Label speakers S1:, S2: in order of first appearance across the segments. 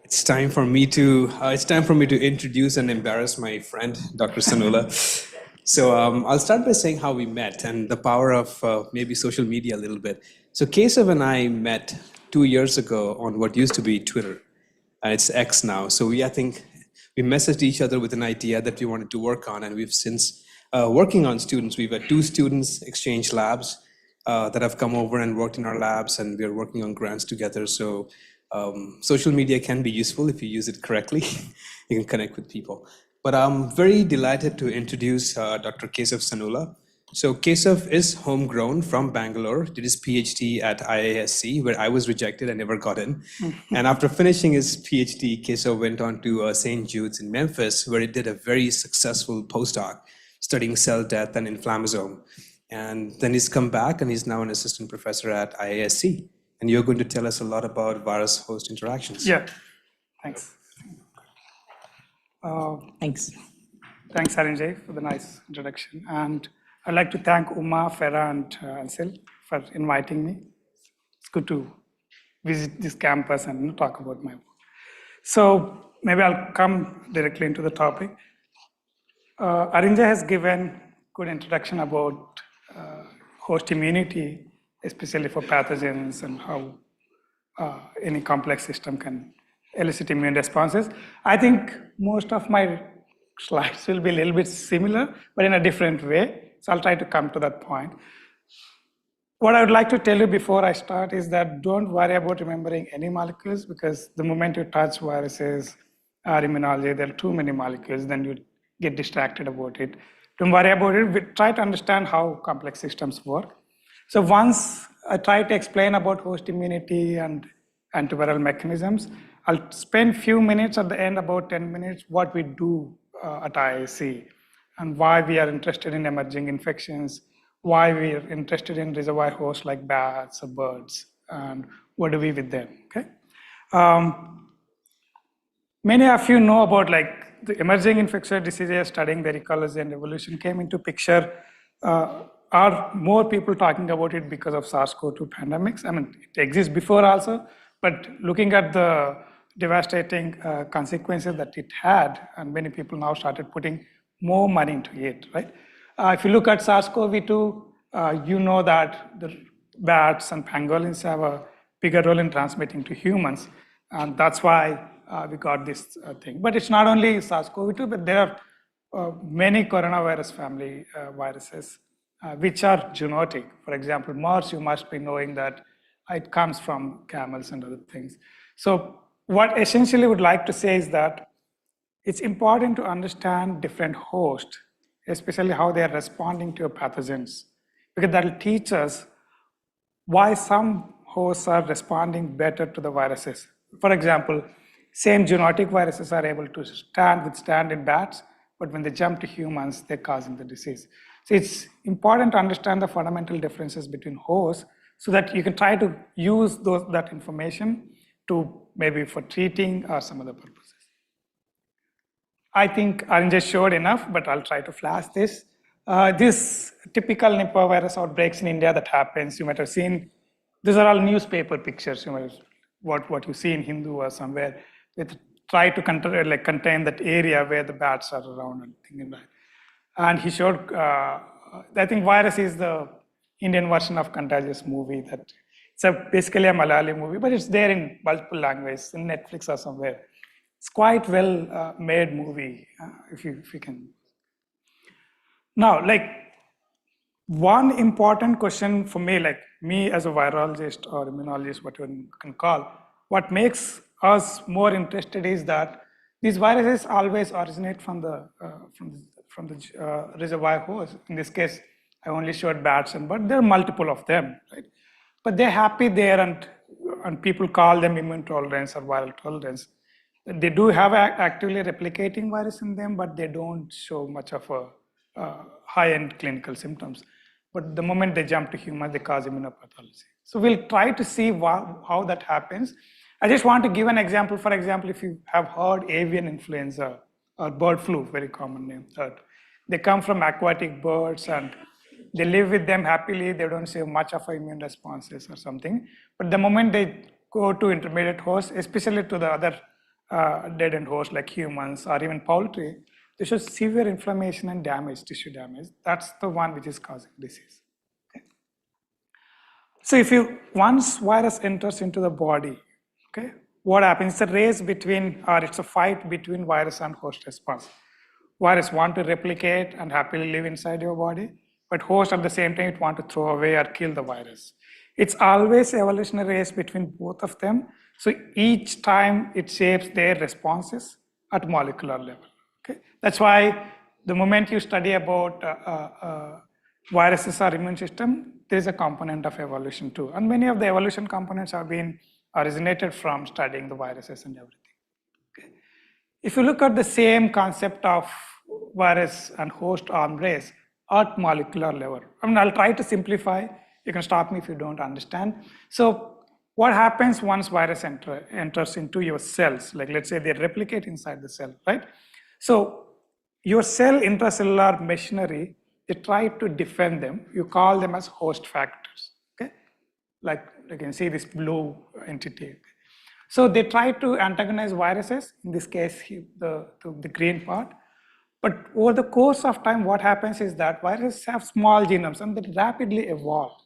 S1: It's time for me to introduce and embarrass my friend, Dr. Sannula. So I'll start by saying how we met and the power of maybe social media a little bit. So Kesav and I met 2 years ago on what used to be Twitter. It's X now. So I think we messaged each other with an idea that we wanted to work on, and we've since working on students. We've had 2 students exchange labs that have come over and worked in our labs, and we are working on grants together. So social media can be useful if you use it correctly. You can connect with people. But I'm very delighted to introduce Dr. Kesav Sannula. So Kesav is homegrown from Bangalore, did his PhD at IISc, where I was rejected and never got in. And after finishing his PhD, Kesav went on to St. Jude's in Memphis, where he did a very successful postdoc studying cell death and inflammasome. And then he's come back and he's now an assistant professor at IISc. And you're going to tell us a lot about virus-host interactions.
S2: Yeah, thanks.
S3: Thanks.
S2: Thanks, Arinjay, for the nice introduction. And I'd like to thank Uma, Farah, and Ansil for inviting me. It's good to visit this campus and talk about my work. So maybe I'll come directly into the topic. Arinjay has given good introduction about host immunity, especially for pathogens and how any complex system can elicit immune responses. I think most of my slides will be a little bit similar, but in a different way. So I'll try to come to that point. What I would like to tell you before I start is that don't worry about remembering any molecules, because the moment you touch viruses or immunology, there are too many molecules, then you get distracted about it. Don't worry about it. We try to understand how complex systems work. So once I try to explain about host immunity and antiviral mechanisms, I'll spend few minutes at the end, about 10 minutes, what we do at IISc and why we are interested in emerging infections, why we are interested in reservoir hosts like bats or birds, and what do we with them, okay? Many of you know about like the emerging infectious diseases, studying their ecology and evolution came into picture. Are more people talking about it because of SARS-CoV-2 pandemics? I mean, it exists before also, but looking at the devastating consequences that it had, and many people now started putting more money into it, right? If you look at SARS-CoV-2, you know that the bats and pangolins have a bigger role in transmitting to humans, and that's why we got this thing. But it's not only SARS-CoV-2, but there are many coronavirus family viruses which are zoonotic. For example, MERS, you must be knowing that it comes from camels and other things. So what essentially would like to say is that it's important to understand different hosts, especially how they are responding to your pathogens, because that will teach us why some hosts are responding better to the viruses. For example, same zoonotic viruses are able to withstand in bats, but when they jump to humans, they're causing the disease. So it's important to understand the fundamental differences between hosts so that you can try to use that information to maybe for treating or some other purposes. I think Arinjay showed enough, but I'll try to flash this. This typical Nipah virus outbreaks in India that happens, you might have seen, these are all newspaper pictures, you might have, what you see in Hindu or somewhere. They try to contain that area where the bats are around and things like that. And he showed, I think virus is the Indian version of Contagious movie. That it's basically a Malayali movie, but it's there in multiple languages, in Netflix or somewhere. It's quite well made movie, if you can. Now, like one important question for me, like me as a virologist or immunologist, whatever you can call, what makes us more interested is that these viruses always originate from the reservoir host. In this case, I only showed bats and birds. There are multiple of them, right? But they're happy there, and people call them immune tolerance or viral tolerance. They do have actively replicating virus in them, but they don't show much of a high-end clinical symptoms. But the moment they jump to humans, they cause immunopathology. So we'll try to see how that happens. I just want to give an example. For example, if you have heard avian influenza or bird flu, very common name, they come from aquatic birds and they live with them happily. They don't show much of immune responses or something. But the moment they go to intermediate hosts, especially to the other dead-end hosts like humans or even poultry, they show severe inflammation and damage, tissue damage. That's the one which is causing disease. Okay? So if once virus enters into the body, okay, what happens? It's a race between, or it's a fight between virus and host response. Virus want to replicate and happily live inside your body, but host at the same time it want to throw away or kill the virus. It's always evolutionary race between both of them. So each time it shapes their responses at molecular level. Okay, that's why the moment you study about viruses or immune system, there is a component of evolution too, and many of the evolution components have been originated from studying the viruses and everything. Okay. If you look at the same concept of virus and host arm race at molecular level, I mean, I'll try to simplify. You can stop me if you don't understand. So what happens once virus enters into your cells? Like let's say they replicate inside the cell, right? So your cell intracellular machinery, they try to defend them. You call them as host factors, okay? Like you can see this blue entity. So they try to antagonize viruses, in this case, the green part. But over the course of time, what happens is that viruses have small genomes and they rapidly evolve.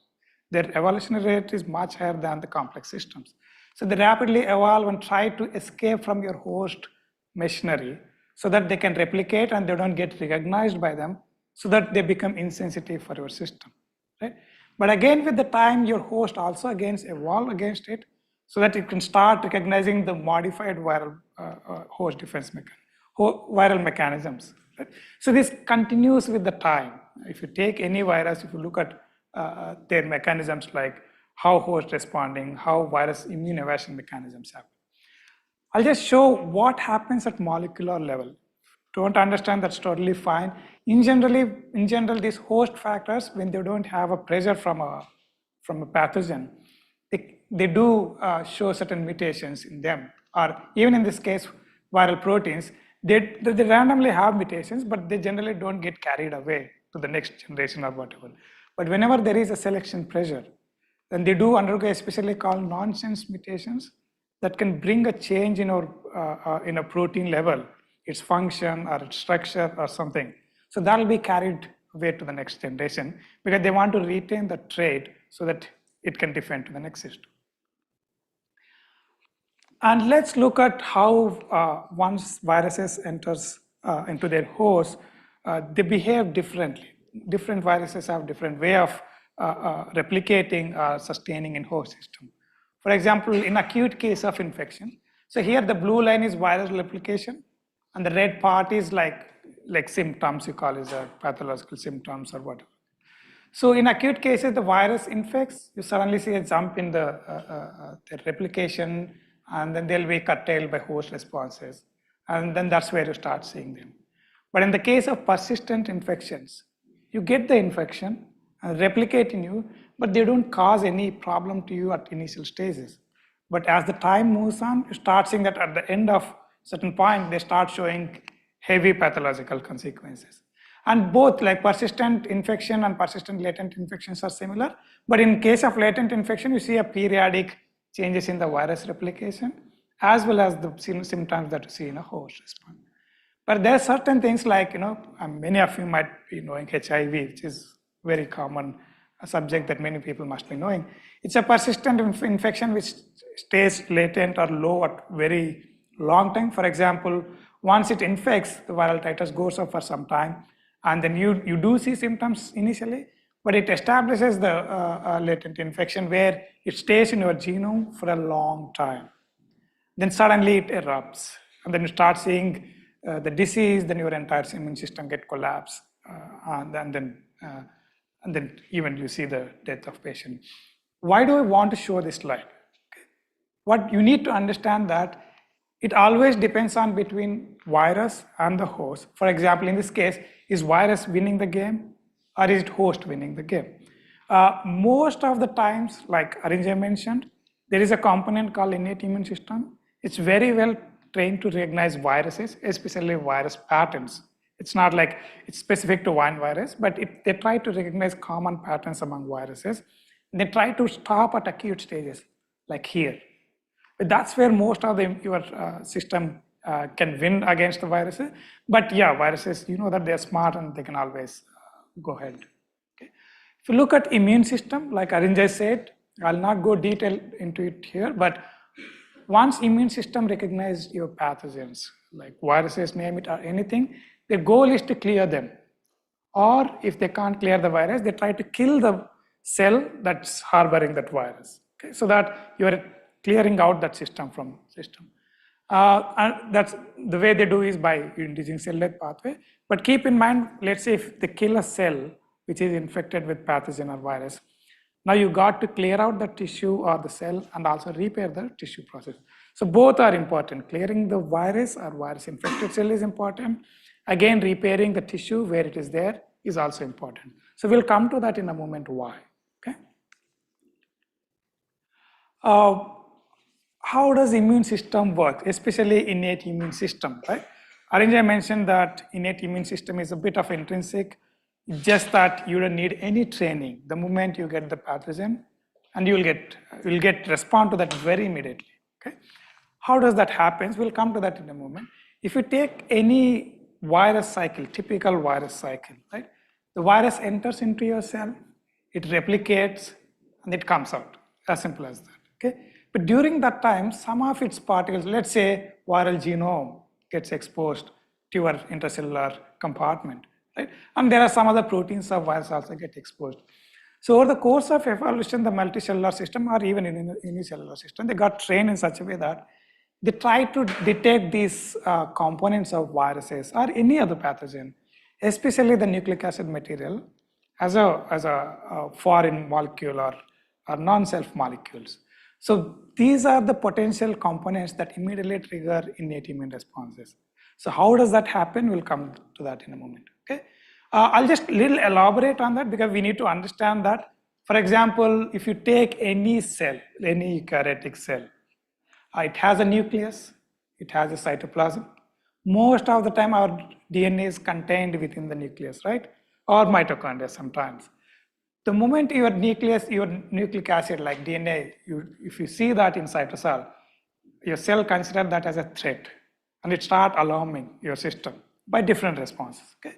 S2: Their evolutionary rate is much higher than the complex systems. So they rapidly evolve and try to escape from your host machinery so that they can replicate and they don't get recognized by them, so that they become insensitive for your system, right? But again, with the time, your host also evolve against it, so that it can start recognizing the modified viral host defense viral mechanisms. Right? So this continues with the time. If you take any virus, if you look at their mechanisms, like how host responding, how virus immune evasion mechanisms happen. I'll just show what happens at molecular level. Don't understand, that's totally fine. In general, these host factors, when they don't have a pressure from a pathogen, they do show certain mutations in them. Or even in this case, viral proteins, they randomly have mutations, but they generally don't get carried away to the next generation or whatever. But whenever there is a selection pressure, then they do undergo a specially called nonsense mutations that can bring a change in a protein level, its function or its structure or something. So that will be carried away to the next generation because they want to retain the trait so that it can defend to the next system. And let's look at how once viruses enters into their host, they behave differently. Different viruses have different way of replicating or sustaining in host system. For example, in acute case of infection, so here the blue line is viral replication, and the red part is like symptoms, you call it pathological symptoms or whatever. So in acute cases, the virus infects, you suddenly see a jump in the replication, and then they'll be curtailed by host responses. And then that's where you start seeing them. But in the case of persistent infections, you get the infection and replicate in you, but they don't cause any problem to you at initial stages. But as the time moves on, you start seeing that at the end of certain point, they start showing heavy pathological consequences. And both like persistent infection and persistent latent infections are similar. But in case of latent infection, you see a periodic changes in the virus replication, as well as the symptoms that you see in a host response. But there are certain things like, many of you might be knowing HIV, which is very common, a subject that many people must be knowing. It's a persistent infection which stays latent or low at very long time. For example, once it infects, the viral titers goes up for some time, and then you do see symptoms initially, but it establishes the latent infection where it stays in your genome for a long time. Then suddenly it erupts, and then you start seeing the disease, then your entire immune system get collapsed, and then even you see the death of patient. Why do I want to show this slide? Okay. What you need to understand that it always depends on between virus and the host. For example, in this case, is virus winning the game or is it host winning the game? Most of the times, like Arinjay mentioned, there is a component called innate immune system. It's very well trained to recognize viruses, especially virus patterns. It's not like it's specific to one virus, but they try to recognize common patterns among viruses. They try to stop at acute stages, like here. But that's where most of your system can win against the viruses. But yeah, viruses, you know that they're smart and they can always go ahead. Okay. If you look at immune system, like Arinjay said, I'll not go detail into it here, but once immune system recognize your pathogens, like viruses, name it, or anything, the goal is to clear them. Or if they can't clear the virus, they try to kill the cell that's harboring that virus. Okay? So that you're clearing out that system from system. And that's the way they do is by inducing cell death pathway. But keep in mind, let's say if they kill a cell which is infected with pathogen or virus, now you got to clear out the tissue or the cell and also repair the tissue process. So both are important. Clearing the virus or virus infected cell is important. Again, repairing the tissue where it is there is also important. So we'll come to that in a moment why. Okay. How does immune system work, especially innate immune system, right? Arinjay mentioned that innate immune system is a bit of intrinsic, just that you don't need any training. The moment you get the pathogen, and you'll get respond to that very immediately. Okay. How does that happen? We'll come to that in a moment. If you take any virus cycle, typical virus cycle, right? The virus enters into your cell, it replicates, and it comes out. As simple as that. Okay. But during that time, some of its particles, let's say viral genome gets exposed to your intercellular compartment, right? And there are some other proteins of virus also get exposed. So over the course of evolution, the multicellular system or even in unicellular system, they got trained in such a way that they try to detect these components of viruses or any other pathogen, especially the nucleic acid material, as a foreign molecule or non-self molecules. So these are the potential components that immediately trigger innate immune responses. So how does that happen? We'll come to that in a moment. Okay. I'll just little elaborate on that because we need to understand that. For example, if you take any cell, any eukaryotic cell, it has a nucleus, it has a cytoplasm. Most of the time our DNA is contained within the nucleus, right? Or mitochondria sometimes. The moment your nucleus, your nucleic acid like DNA, if you see that in cytosol, your cell consider that as a threat and it start alarming your system by different responses. Okay?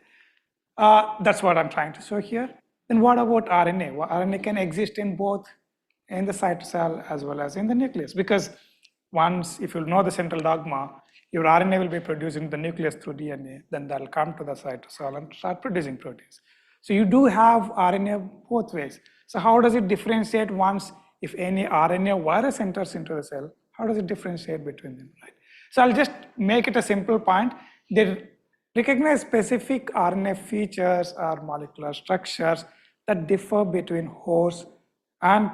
S2: That's what I'm trying to show here. Then what about RNA? Well, RNA can exist in both in the cytosol as well as in the nucleus because once, if you know the central dogma, your RNA will be produced in the nucleus through DNA, then that'll come to the cytosol and start producing proteins. So you do have RNA both ways. So how does it differentiate once if any RNA virus enters into the cell? How does it differentiate between them, right? So I'll just make it a simple point. They recognize specific RNA features or molecular structures that differ between hosts and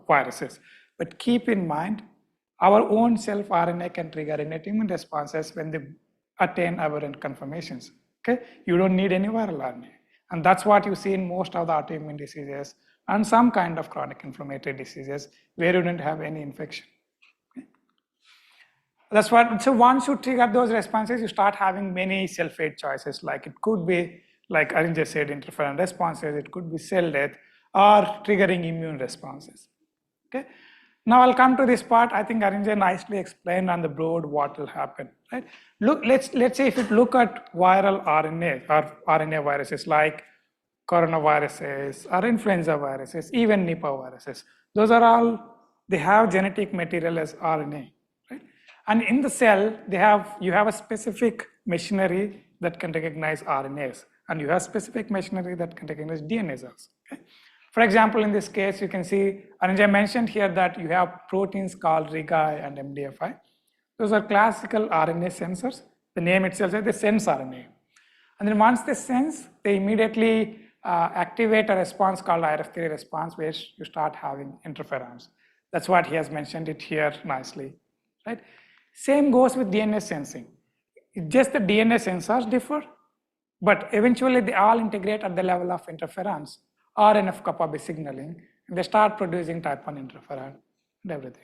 S2: viruses. But keep in mind, our own self-RNA can trigger innate immune responses when they attain aberrant conformations. Okay? You don't need any viral RNA. And that's what you see in most of the autoimmune diseases and some kind of chronic inflammatory diseases where you don't have any infection. Okay? That's what, so once you trigger those responses, you start having many cell-fate choices. Like it could be, like Arinjay said, interferon responses, it could be cell death, or triggering immune responses. Okay? Now I'll come to this part. I think Arinjay nicely explained on the board what will happen. Right? Look, let's say if you look at viral RNA or RNA viruses like coronaviruses or influenza viruses, even Nipah viruses, those are all, they have genetic material as RNA. Right? And in the cell, you have a specific machinery that can recognize RNAs, and you have specific machinery that can recognize DNAs also. Okay? For example, in this case, you can see, Arinjay mentioned here that you have proteins called RIGI and MDFI. Those are classical RNA sensors. The name itself says they sense RNA. And then once they sense, they immediately activate a response called IRF3 response, where you start having interferons. That's what he has mentioned it here nicely. Right? Same goes with DNA sensing. Just the DNA sensors differ, but eventually they all integrate at the level of interferons or NF-kappa B signaling, and they start producing type 1 interferon and everything.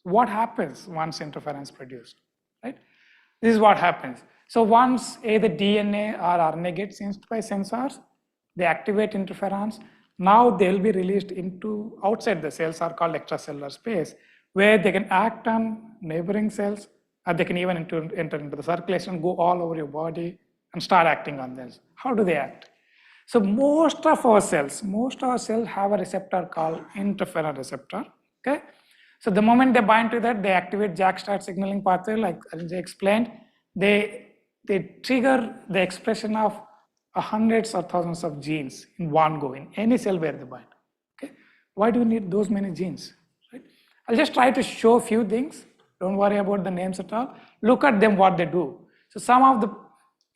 S2: What happens once interferon is produced, right? This is what happens. So once either DNA or RNA gets sensed by sensors, they activate interferons. Now they'll be released into outside the cells, are called extracellular space, where they can act on neighboring cells, or they can even enter into the circulation, go all over your body, and start acting on them. How do they act? So most of our cells have a receptor called interferon receptor. Okay, so the moment they bind to that, they activate JAK-STAT signaling pathway, like Ajay explained. They trigger the expression of hundreds or thousands of genes in one go in any cell where they bind. Okay, why do you need those many genes? Right? I'll just try to show a few things. Don't worry about the names at all. Look at them, what they do. So some of the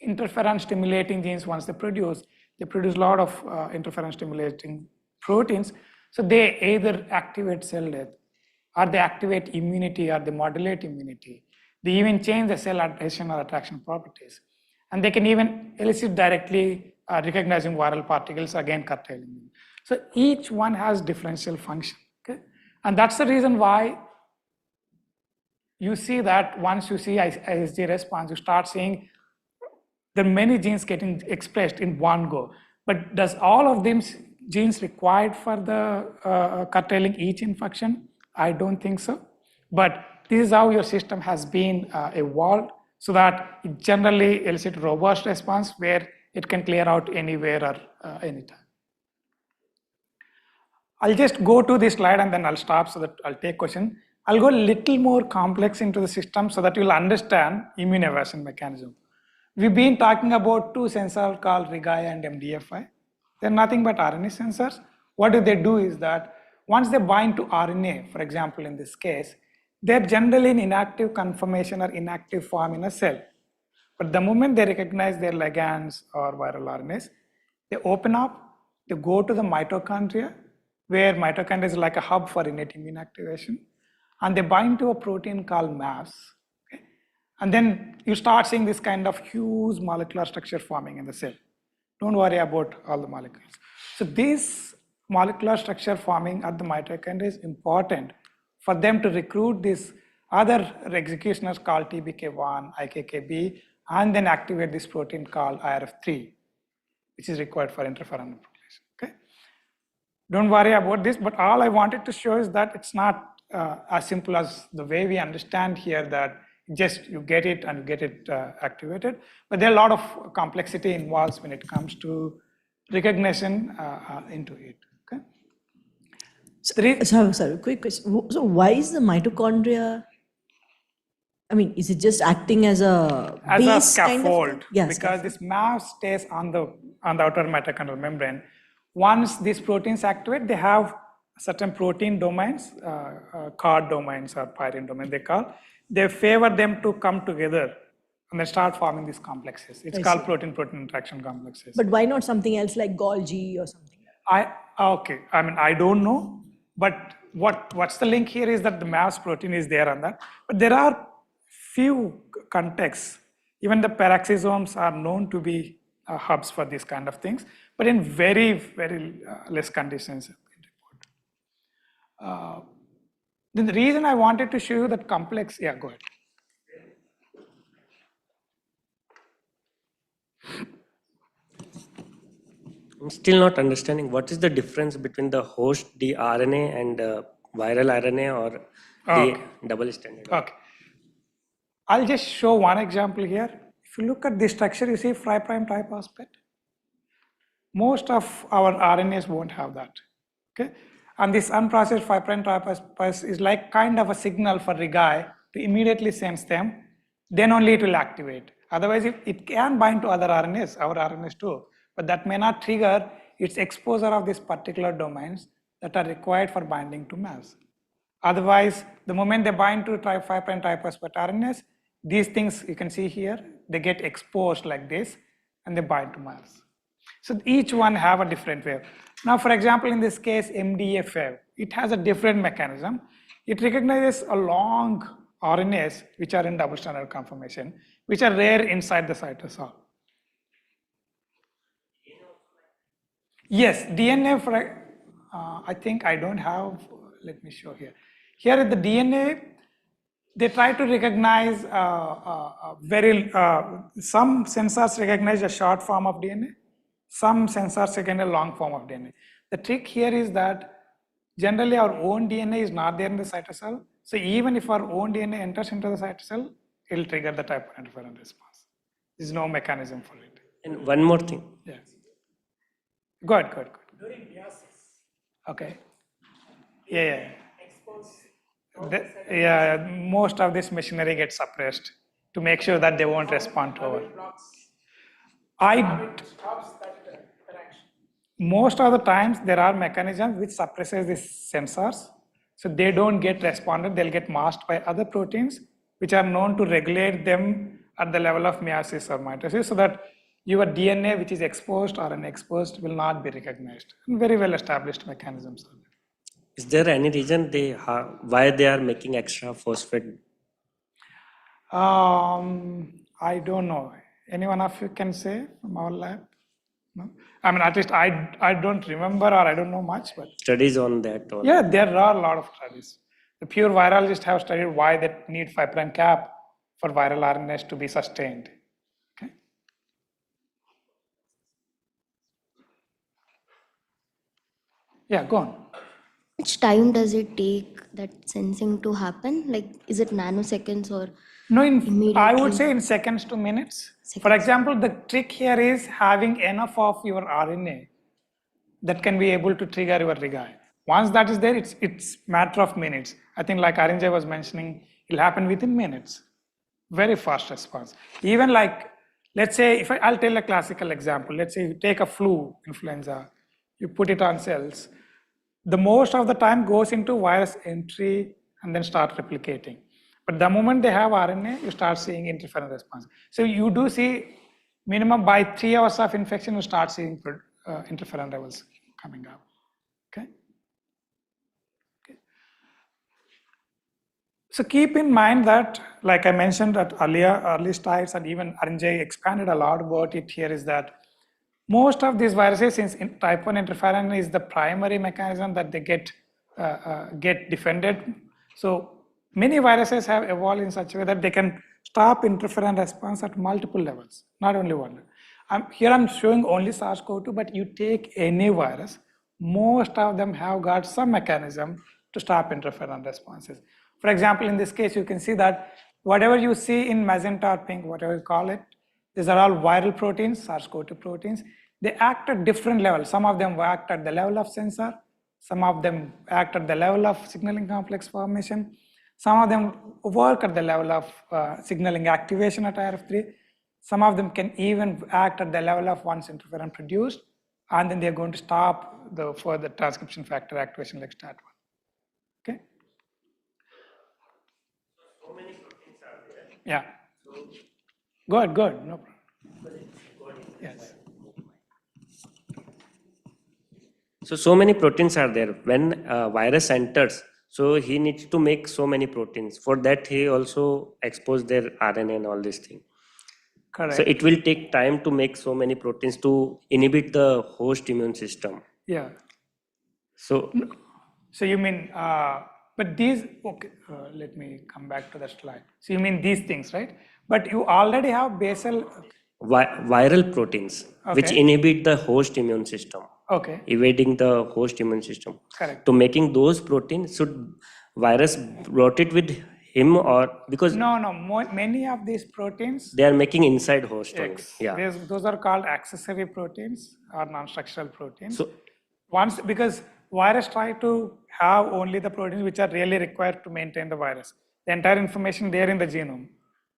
S2: interferon stimulating genes, once they produce a lot of interferon stimulating proteins. So they either activate cell death, or they activate immunity, or they modulate immunity. They even change the cell adhesion or attraction properties. And they can even elicit directly recognizing viral particles, again curtailing them. So each one has differential function. Okay? And that's the reason why you see that once you see ISG response, you start seeing there are many genes getting expressed in one go. But does all of them genes required for the curtailing each infection? I don't think so. But this is how your system has been evolved, so that it generally elicits robust response where it can clear out anywhere or anytime. I'll just go to this slide and then I'll stop so that I'll take question. I'll go a little more complex into the system so that you'll understand immune evasion mechanism. We've been talking about two sensors called RIGI and MDFI. They're nothing but RNA sensors. What do they do is that once they bind to RNA, for example, in this case, they're generally in inactive conformation or inactive form in a cell. But the moment they recognize their ligands or viral RNAs, they open up, they go to the mitochondria, where mitochondria is like a hub for innate immune activation, and they bind to a protein called MAVs. Okay? And then you start seeing this kind of huge molecular structure forming in the cell. Don't worry about all the molecules. So this molecular structure forming at the mitochondria is important for them to recruit these other executioners called TBK1, IKKB, and then activate this protein called IRF3, which is required for interferon propagation. Okay? Don't worry about this, but all I wanted to show is that it's not as simple as the way we understand here, that just you get it and you get it activated. But there are a lot of complexity involved when it comes to recognition into it. Okay?
S3: Sorry, quick question. So why is the mitochondria, I mean, is it just acting as a base
S2: scaffold?
S3: Kind of yeah,
S2: because
S3: scaffold.
S2: this MAV stays on the outer mitochondrial membrane. Once these proteins activate, they have certain protein domains, card domains or pyrene domain they call. They favor them to come together and they start forming these complexes. It's called protein-protein interaction complexes.
S3: But why not something else like Golgi or something?
S2: Okay, I mean, I don't know, but what's the link here is that the MAVS protein is there on that. But there are few contexts. Even the peroxisomes are known to be hubs for these kind of things, but in very, very less conditions. Then the reason I wanted to show you that complex, yeah, go ahead.
S4: I'm still not understanding what is the difference between the host dRNA and viral RNA or the double stranded.
S2: Okay. I'll just show one example here. If you look at this structure, you see 5' triphosphate. Most of our RNAs won't have that. Okay. And this unprocessed 5' triphosphate is like kind of a signal for RIGI to immediately sense them, then only it will activate. Otherwise, it can bind to other RNAs, our RNAs too, but that may not trigger its exposure of these particular domains that are required for binding to MAVs. Otherwise, the moment they bind to 5' triphosphate RNAs, these things you can see here, they get exposed like this and they bind to MAVs. So each one have a different way. Now, for example, in this case, MDFA, it has a different mechanism. It recognizes a long RNAs which are in double-stranded conformation, which are rare inside the cytosol. Yes, DNA, I think I don't have, let me show here. Here at the DNA, they try to recognize some sensors recognize a short form of DNA, some sensors recognize a long form of DNA. The trick here is that generally our own DNA is not there in the cytosol, So even if our own DNA enters into the cytosol, it will trigger the type 1 interferon response. There's no mechanism for it.
S4: And one more thing.
S2: Yeah. Good. During meiosis. Okay. Yeah. Most of this machinery gets suppressed to make sure that they won't respond to our. Most of the times there are mechanisms which suppresses these sensors, so they don't get responded. They'll get masked by other proteins which are known to regulate them at the level of meiosis or mitosis, so that your DNA which is exposed or unexposed will not be recognized. Very well established mechanisms.
S4: Is there any reason why they are making extra phosphate?
S2: I don't know. Any one of you can say from our lab? No? I mean, at least I don't remember, or I don't know much. But
S4: Studies on that? Or
S2: yeah, there are a lot of studies. The pure virologists have studied why they need 5' cap for viral RNAs to be sustained. Okay. Yeah, go on.
S5: How much time does it take that sensing to happen? Like, is it nanoseconds or
S2: No, I
S5: immediately?
S2: would say in seconds to minutes. For
S5: Seconds.
S2: example, the trick here is having enough of your RNA that can be able to trigger your regai. Once that is there, it's matter of minutes. I think like Arinjay was mentioning, it'll happen within minutes. Very fast response. Even like, let's say, I'll tell a classical example. Let's say you take a flu, influenza, you put it on cells. The most of the time goes into virus entry and then start replicating. But the moment they have RNA, you start seeing interferon response. So you do see minimum by 3 hours of infection, you start seeing interferon levels coming up. Okay. So keep in mind that, like I mentioned at early slides, and even Arinjay expanded a lot about it here, is that most of these viruses, since type 1 interferon is the primary mechanism that they get defended. So many viruses have evolved in such a way that they can stop interferon response at multiple levels, not only one. Here I'm showing only SARS-CoV-2, but you take any virus, most of them have got some mechanism to stop interferon responses. For example, in this case, you can see that whatever you see in magenta or pink, whatever you call it, these are all viral proteins, SARS-CoV-2 proteins. They act at different levels. Some of them act at the level of sensor. Some of them act at the level of signaling complex formation. Some of them work at the level of signaling activation at IRF3. Some of them can even act at the level of once interferon produced, and then they're going to stop the further transcription factor activation like STAT1. Okay?
S4: So many proteins are there.
S2: Yeah. Good. No problem. Yes.
S4: So many proteins are there. When a virus enters, so he needs to make so many proteins. For that, he also exposed their RNA and all this thing.
S2: Correct.
S4: So it will take time to make so many proteins to inhibit the host immune system.
S2: Yeah.
S4: So
S2: you mean, but these, okay, let me come back to that slide. So you mean these things, right? But you already have basal.
S4: viral proteins, which
S2: Okay.
S4: inhibit the host immune system.
S2: Okay.
S4: Evading the host immune system.
S2: Correct.
S4: To making those proteins, should virus brought it with him, or because
S2: No, many of these proteins,
S4: they are making inside host only. Yeah.
S2: those are called accessory proteins or non-structural proteins.
S4: So
S2: Because virus try to have only the proteins which are really required to maintain the virus. The entire information there in the genome.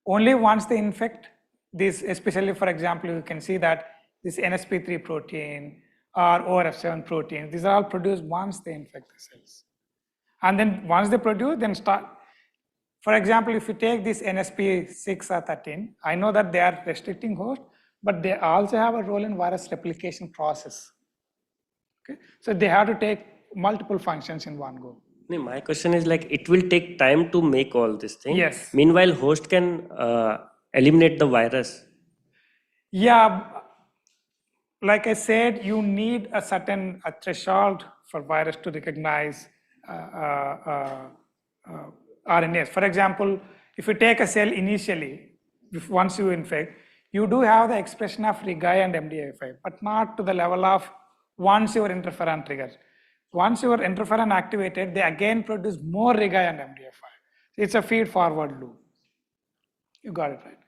S2: Only once they infect this, especially for example, you can see that this NSP3 protein or ORF7 protein, these are all produced once they infect the cells. And then once they produce, then start. For example, if you take this NSP6 or 13, I know that they are restricting host, but they also have a role in virus replication process. Okay, so they have to take multiple functions in one go.
S4: my question is like, it will take time to make all this thing.
S2: Yes.
S4: Meanwhile, host can eliminate the virus.
S2: Yeah, like I said, you need a certain threshold for virus to recognize RNAs. For example, if you take a cell initially, once you infect, you do have the expression of regai and MDA5, but not to the level of once your interferon triggers. Once your interferon activated, they again produce more regai and MDA5. It's a feed-forward loop. You got it right.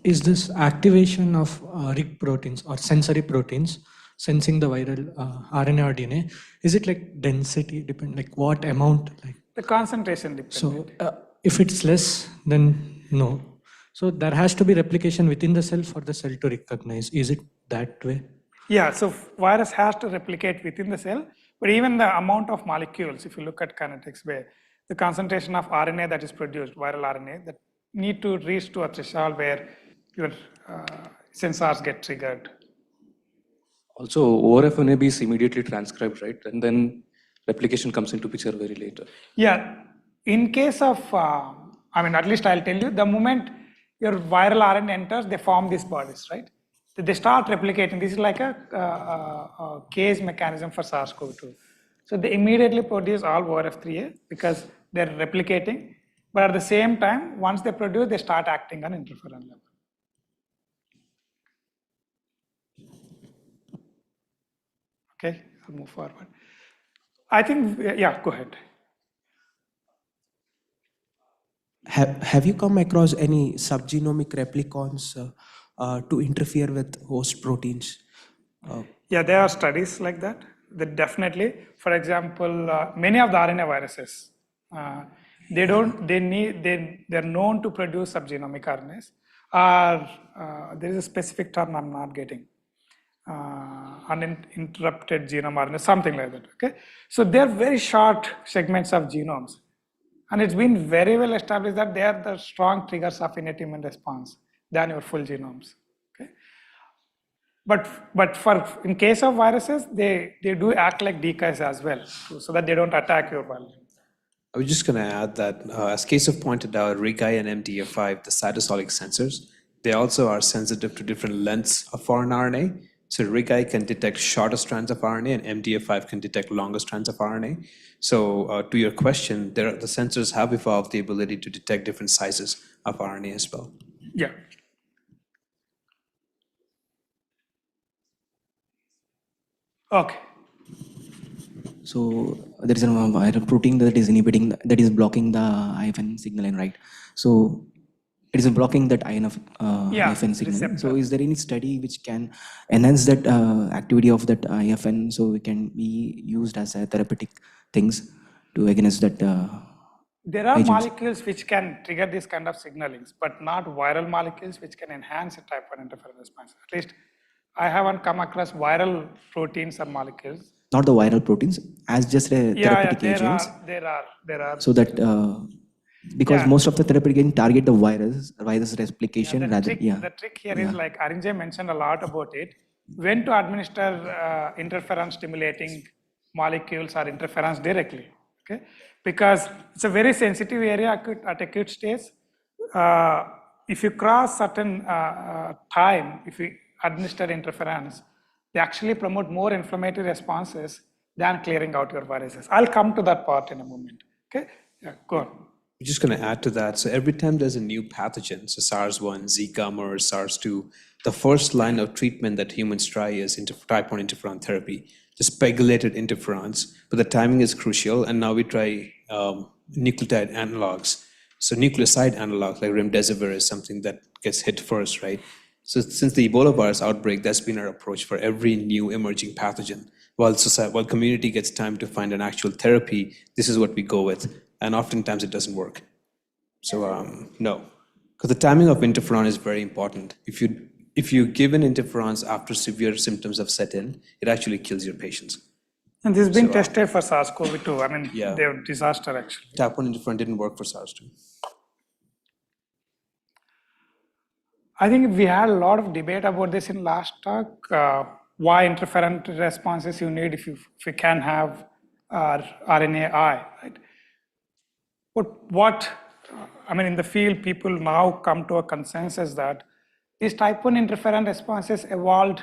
S6: Is this activation of RIG proteins or sensory proteins sensing the viral RNA or DNA? Is it like density depend, like what amount? Like
S2: The concentration dependent.
S6: so, if it's less, then no. So there has to be replication within the cell for the cell to recognize. Is it that way?
S2: Yeah, so virus has to replicate within the cell, but even the amount of molecules, if you look at kinetics, where the concentration of RNA that is produced, viral RNA, that need to reach to a threshold where your sensors get triggered.
S7: Also, ORF-NAB is immediately transcribed, right? And then replication comes into picture very later.
S2: Yeah, in case of, at least I'll tell you, the moment your viral RNA enters, they form these bodies, right? They start replicating. This is like a case mechanism for SARS-CoV-2. So they immediately produce all ORF3A because they're replicating. But at the same time, once they produce, they start acting on interferon level. Okay, I'll move forward. I think, yeah, go ahead.
S8: Have you come across any subgenomic replicons to interfere with host proteins?
S2: Yeah, there are studies like that. That definitely, for example, many of the RNA viruses, they're known to produce subgenomic RNAs. There is a specific term I'm not getting. Uninterrupted genome RNA, something like that. Okay, so they're very short segments of genomes, and it's been very well established that they are the strong triggers of innate immune response than your full genomes. Okay, but in case of viruses, they do act like decoys as well, so that they don't attack your virus.
S1: I was just going to add that, as Keshav pointed out, RIG-I and MDF5, the cytosolic sensors, they also are sensitive to different lengths of foreign RNA. So RIG-I can detect shorter strands of RNA, and MDF5 can detect longer strands of RNA. So to your question, the sensors have evolved the ability to detect different sizes of RNA as well.
S2: Yeah. Okay.
S8: So there is a viral protein that is inhibiting, that is blocking the IFN signaling, right? So it is blocking that IFN signaling.
S2: receptor.
S8: So is there any study which can enhance that activity of that IFN so it can be used as a therapeutic things to against that?
S2: There are
S8: agents?
S2: molecules which can trigger this kind of signalings, but not viral molecules which can enhance a type 1 interferon response. At least I haven't come across viral proteins or molecules.
S8: Not the viral proteins, as just a therapeutic agents.
S2: There are.
S8: So that because most of the therapeutic agents target the virus replication
S2: The trick here is like Arinjay mentioned a lot about it. When to administer interferon stimulating molecules or interferons directly. Okay, because it's a very sensitive area at acute stage. If you cross certain time, if you administer interferons, they actually promote more inflammatory responses than clearing out your viruses. I'll come to that part in a moment. Okay, yeah, go on.
S1: I'm just going to add to that. So every time there's a new pathogen, so SARS-1, Zika, or SARS-2, the first line of treatment that humans try is type 1 interferon therapy, just pegylated interferons, but the timing is crucial. And now we try nucleotide analogs. So nucleoside analogs like remdesivir is something that gets hit first, right? So since the Ebola virus outbreak, that's been our approach for every new emerging pathogen. While community gets time to find an actual therapy, this is what we go with. And oftentimes it doesn't work. So no, because the timing of interferon is very important. If you give an interferons after severe symptoms have set in, it actually kills your patients.
S2: And this has been tested for SARS-CoV-2. They're a disaster actually.
S1: Type 1 interferon didn't work for SARS-2.
S2: I think we had a lot of debate about this in last talk. Why interferon responses you need if you can have RNAi, right? But in the field, people now come to a consensus that these type 1 interferon responses evolved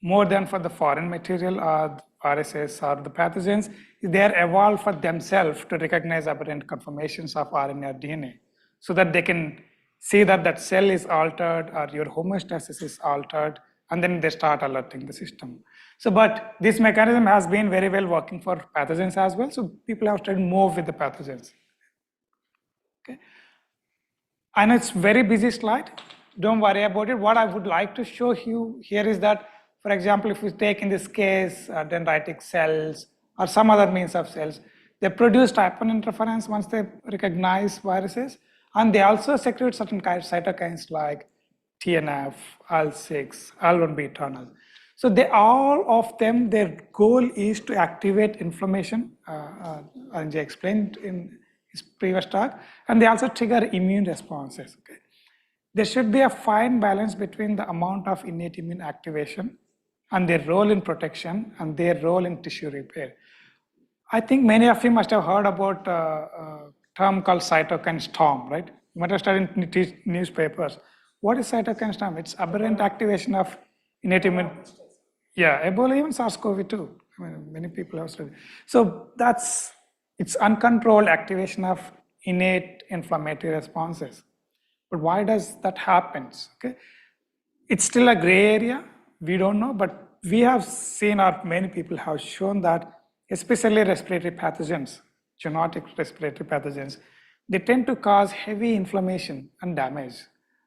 S2: more than for the foreign material or RSS or the pathogens. They are evolved for themselves to recognize aberrant conformations of RNA or DNA so that they can see that cell is altered or your homeostasis is altered and then they start alerting the system. So, but this mechanism has been very well working for pathogens as well. So people have started more with the pathogens. Okay. And it's very busy slide. Don't worry about it. What I would like to show you here is that, for example, if we take in this case dendritic cells or some other means of cells, they produce type 1 interference once they recognize viruses, and they also secrete certain kinds of cytokines like TNF, IL-6, IL-1 beta, and others. So they all of them, their goal is to activate inflammation, Anjay explained in his previous talk, and they also trigger immune responses. Okay? There should be a fine balance between the amount of innate immune activation and their role in protection and their role in tissue repair. I think many of you must have heard about a term called cytokine storm, right? You might have studied in newspapers. What is cytokine storm? It's aberrant activation of innate immune. Yeah, Ebola, even SARS-CoV-2. I mean, many people have studied. So it's uncontrolled activation of innate inflammatory responses. But why does that happen? Okay, it's still a gray area. We don't know, but we have seen, or many people have shown that, especially respiratory pathogens, zoonotic respiratory pathogens, they tend to cause heavy inflammation and damage.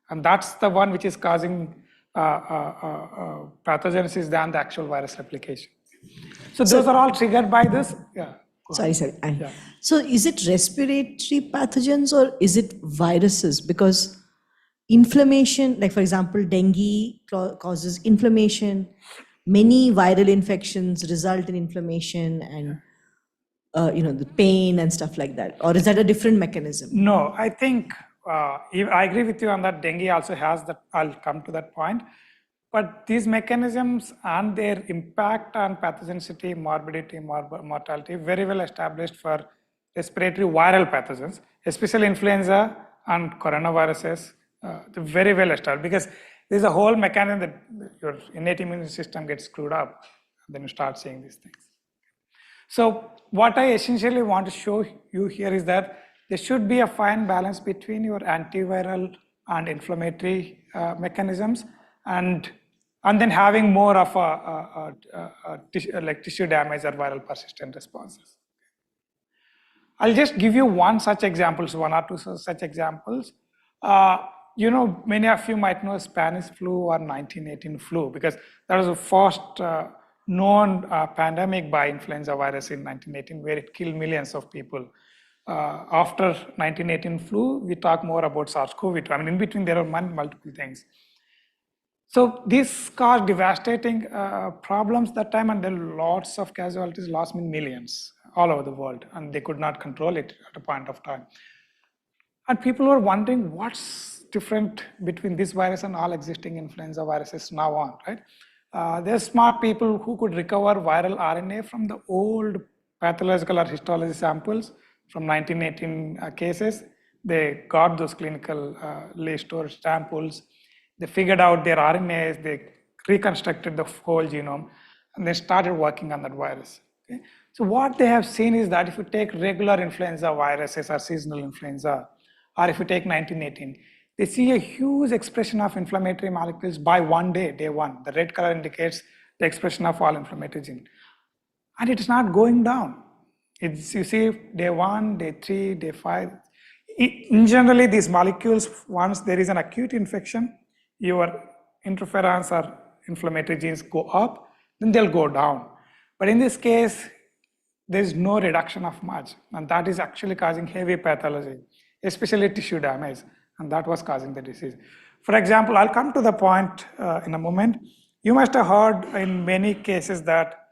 S2: And that's the one which is causing pathogenesis than the actual virus replication. So those are all triggered by this. Yeah.
S3: Sorry. So is it respiratory pathogens or is it viruses? Because inflammation, like for example, dengue causes inflammation. Many viral infections result in inflammation and the pain and stuff like that. Or is that a different mechanism?
S2: No, I think I agree with you on that. Dengue also has that. I'll come to that point. But these mechanisms and their impact on pathogenicity, morbidity, mortality, very well established for respiratory viral pathogens, especially influenza and coronaviruses. They're very well established because there's a whole mechanism that your innate immune system gets screwed up, and then you start seeing these things. So what I essentially want to show you here is that there should be a fine balance between your antiviral and inflammatory mechanisms, and then having more of tissue damage or viral persistent responses. I'll just give you one such examples, one or two such examples. Many of you might know Spanish flu or 1918 flu because that was the first known pandemic by influenza virus in 1918 where it killed millions of people. After 1918 flu, we talk more about SARS-CoV-2. I mean, in between there are multiple things. So this caused devastating problems that time, and there were lots of casualties, lost in millions all over the world, and they could not control it at a point of time. And people were wondering what's different between this virus and all existing influenza viruses now on, right? There's smart people who could recover viral RNA from the old pathological or histology samples from 1918 cases. They got those clinical stored samples. They figured out their RNAs, they reconstructed the whole genome, and they started working on that virus. Okay? So what they have seen is that if you take regular influenza viruses or seasonal influenza, or if you take 1918, they see a huge expression of inflammatory molecules by day one. The red color indicates the expression of all inflammatory genes. And it is not going down. You see day 1, day 3, day 5. In generally, these molecules, once there is an acute infection, your interferons or inflammatory genes go up, then they'll go down. But in this case, there's no reduction of much, and that is actually causing heavy pathology, especially tissue damage, and that was causing the disease. For example, I'll come to the point in a moment. You must have heard in many cases that,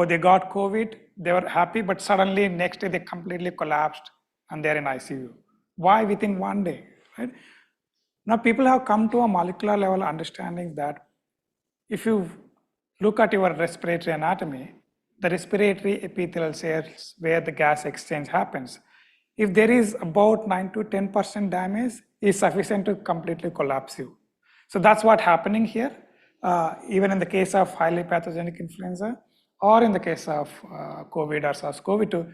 S2: they got COVID, they were happy, but suddenly next day they completely collapsed and they're in ICU. Why within one day, right? Now people have come to a molecular level understanding that if you look at your respiratory anatomy, the respiratory epithelial cells where the gas exchange happens, if there is about 9 to 10% damage, is sufficient to completely collapse you. So that's what's happening here, even in the case of highly pathogenic influenza, or in the case of COVID or SARS-CoV-2,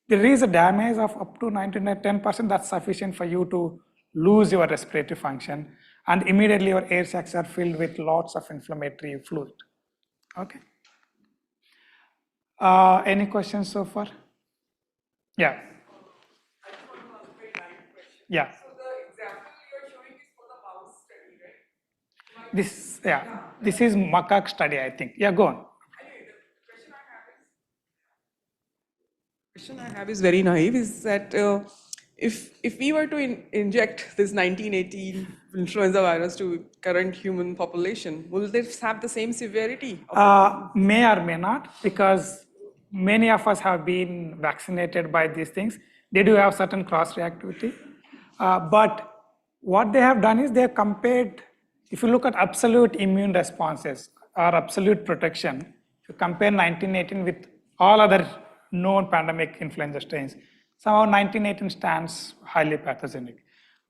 S2: there is a damage of up to 9 to 10% that's sufficient for you to lose your respiratory function. and immediately your air sacs are filled with lots of inflammatory fluid. Okay. Any questions so far? Yeah. Yeah.
S9: So the example you're showing is for the mouse study, right?
S2: This is macaque study, I think. Yeah, go on.
S9: Anyway, the question I have is very naive, is that if we were to inject this 1918 influenza virus to current human population, will this have the same severity?
S2: May or may not, because many of us have been vaccinated by these things. They do have certain cross-reactivity. But what they have done is they have compared, if you look at absolute immune responses or absolute protection, if you compare 1918 with all other known pandemic influenza strains, somehow 1918 stands highly pathogenic.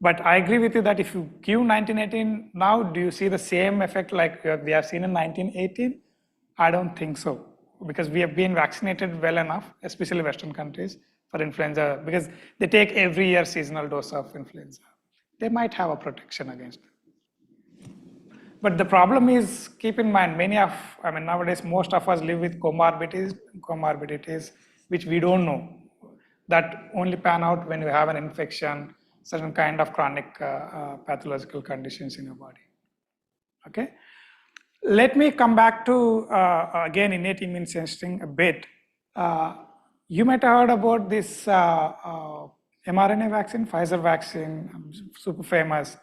S2: But I agree with you that if you give 1918 now, do you see the same effect like we have seen in 1918? I don't think so, because we have been vaccinated well enough, especially Western countries, for influenza, because they take every year seasonal dose of influenza. They might have a protection against it. But the problem is, keep in mind, nowadays most of us live with comorbidities, which we don't know, that only pan out when you have an infection, certain kind of chronic pathological conditions in your body. Okay. Let me come back to, again, innate immune sensing a bit. You might have heard about this mRNA vaccine, Pfizer vaccine, super famous,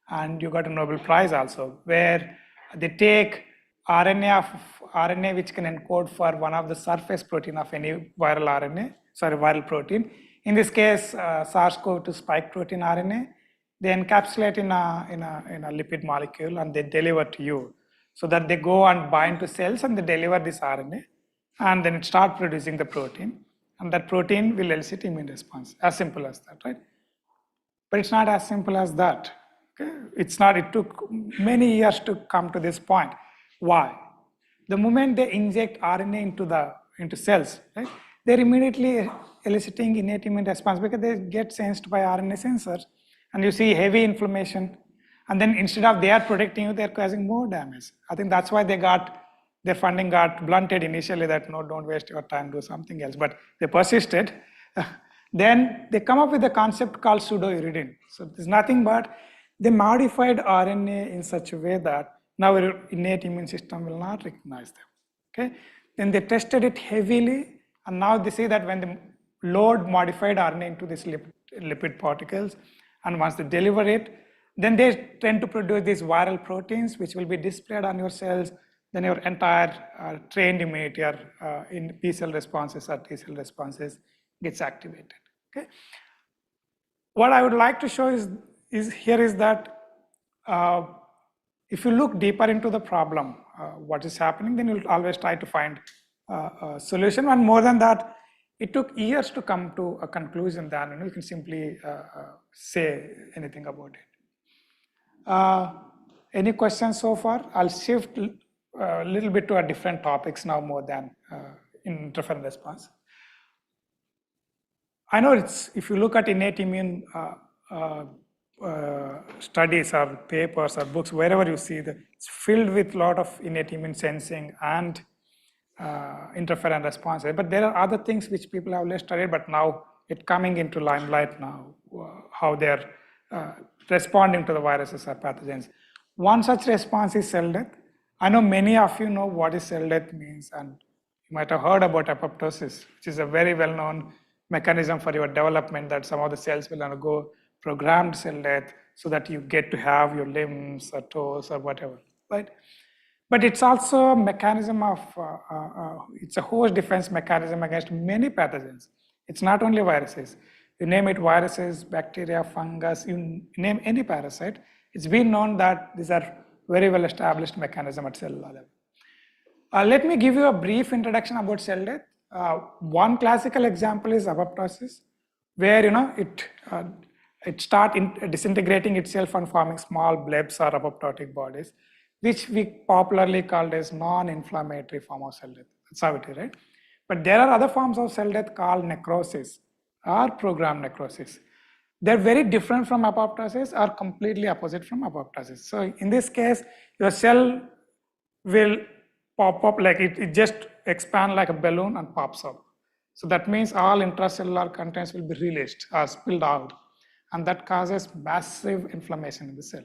S2: and you got a Nobel Prize also, where they take RNA which can encode for one of the surface protein of any viral protein. In this case, SARS-CoV-2 spike protein RNA. They encapsulate in a lipid molecule and they deliver to you, so that they go and bind to cells and they deliver this RNA, and then it starts producing the protein, and that protein will elicit immune response. As simple as that, right? But it's not as simple as that. Okay? It took many years to come to this point. Why? The moment they inject RNA into cells, right, they're immediately eliciting innate immune response because they get sensed by RNA sensors, and you see heavy inflammation. And then instead of they are protecting you, they're causing more damage. I think that's why their funding got blunted initially, that no, don't waste your time, do something else. But they persisted. Then they come up with a concept called pseudoiridine. So there's nothing but they modified RNA in such a way that now your innate immune system will not recognize them. Okay? Then they tested it heavily, and now they see that when they load modified RNA into these lipid particles, and once they deliver it, then they tend to produce these viral proteins which will be displayed on your cells. Then your entire trained immunity in B cell responses or T cell responses gets activated. Okay. What I would like to show is that if you look deeper into the problem, what is happening, then you'll always try to find a solution. And more than that, it took years to come to a conclusion that you can simply say anything about it. Any questions so far? I'll shift a little bit to a different topics now, more than interferon response. I know if you look at innate immune studies or papers or books, wherever you see that, it's filled with a lot of innate immune sensing and interferon responses. But there are other things which people have less studied, but now it's coming into limelight now, how they're responding to the viruses or pathogens. One such response is cell death. I know many of you know what is cell death means, and you might have heard about apoptosis, which is a very well-known mechanism for your development, that some of the cells will undergo programmed cell death so that you get to have your limbs or toes or whatever, right? But it's also a mechanism of, it's a host defense mechanism against many pathogens. It's not only viruses. You name it, viruses, bacteria, fungus, you name any parasite. It's been known that these are very well established mechanism at cellular level. Let me give you a brief introduction about cell death. One classical example is apoptosis, where it starts disintegrating itself and forming small blebs or apoptotic bodies, which we popularly called as non-inflammatory form of cell death. That's how it is, right? But there are other forms of cell death called necrosis or programmed necrosis. they're very different from apoptosis or completely opposite from apoptosis. So in this case, your cell will pop up like it just expand like a balloon and pops up. So that means all intracellular contents will be released or spilled out, and that causes massive inflammation in the cell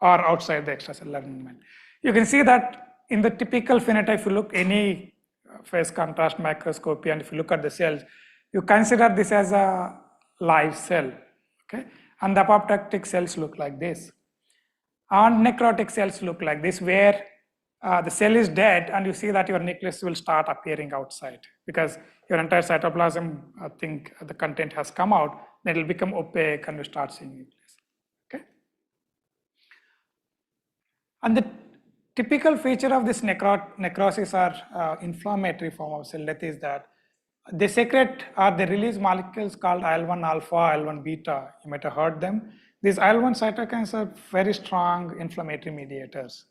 S2: or outside the extracellular movement. You can see that in the typical phenotype, if you look any phase contrast microscopy, and if you look at the cells, you consider this as a live cell, okay? And the apoptotic cells look like this. And necrotic cells look like this, where the cell is dead and you see that your nucleus will start appearing outside because your entire cytoplasm, I think the content has come out, then it will become opaque and you start seeing nucleus, okay? And the typical feature of this necrosis or inflammatory form of cell death is that they secrete or they release molecules called IL-1 alpha, IL-1 beta. You might have heard them. These IL-1 cytokines are very strong inflammatory mediators.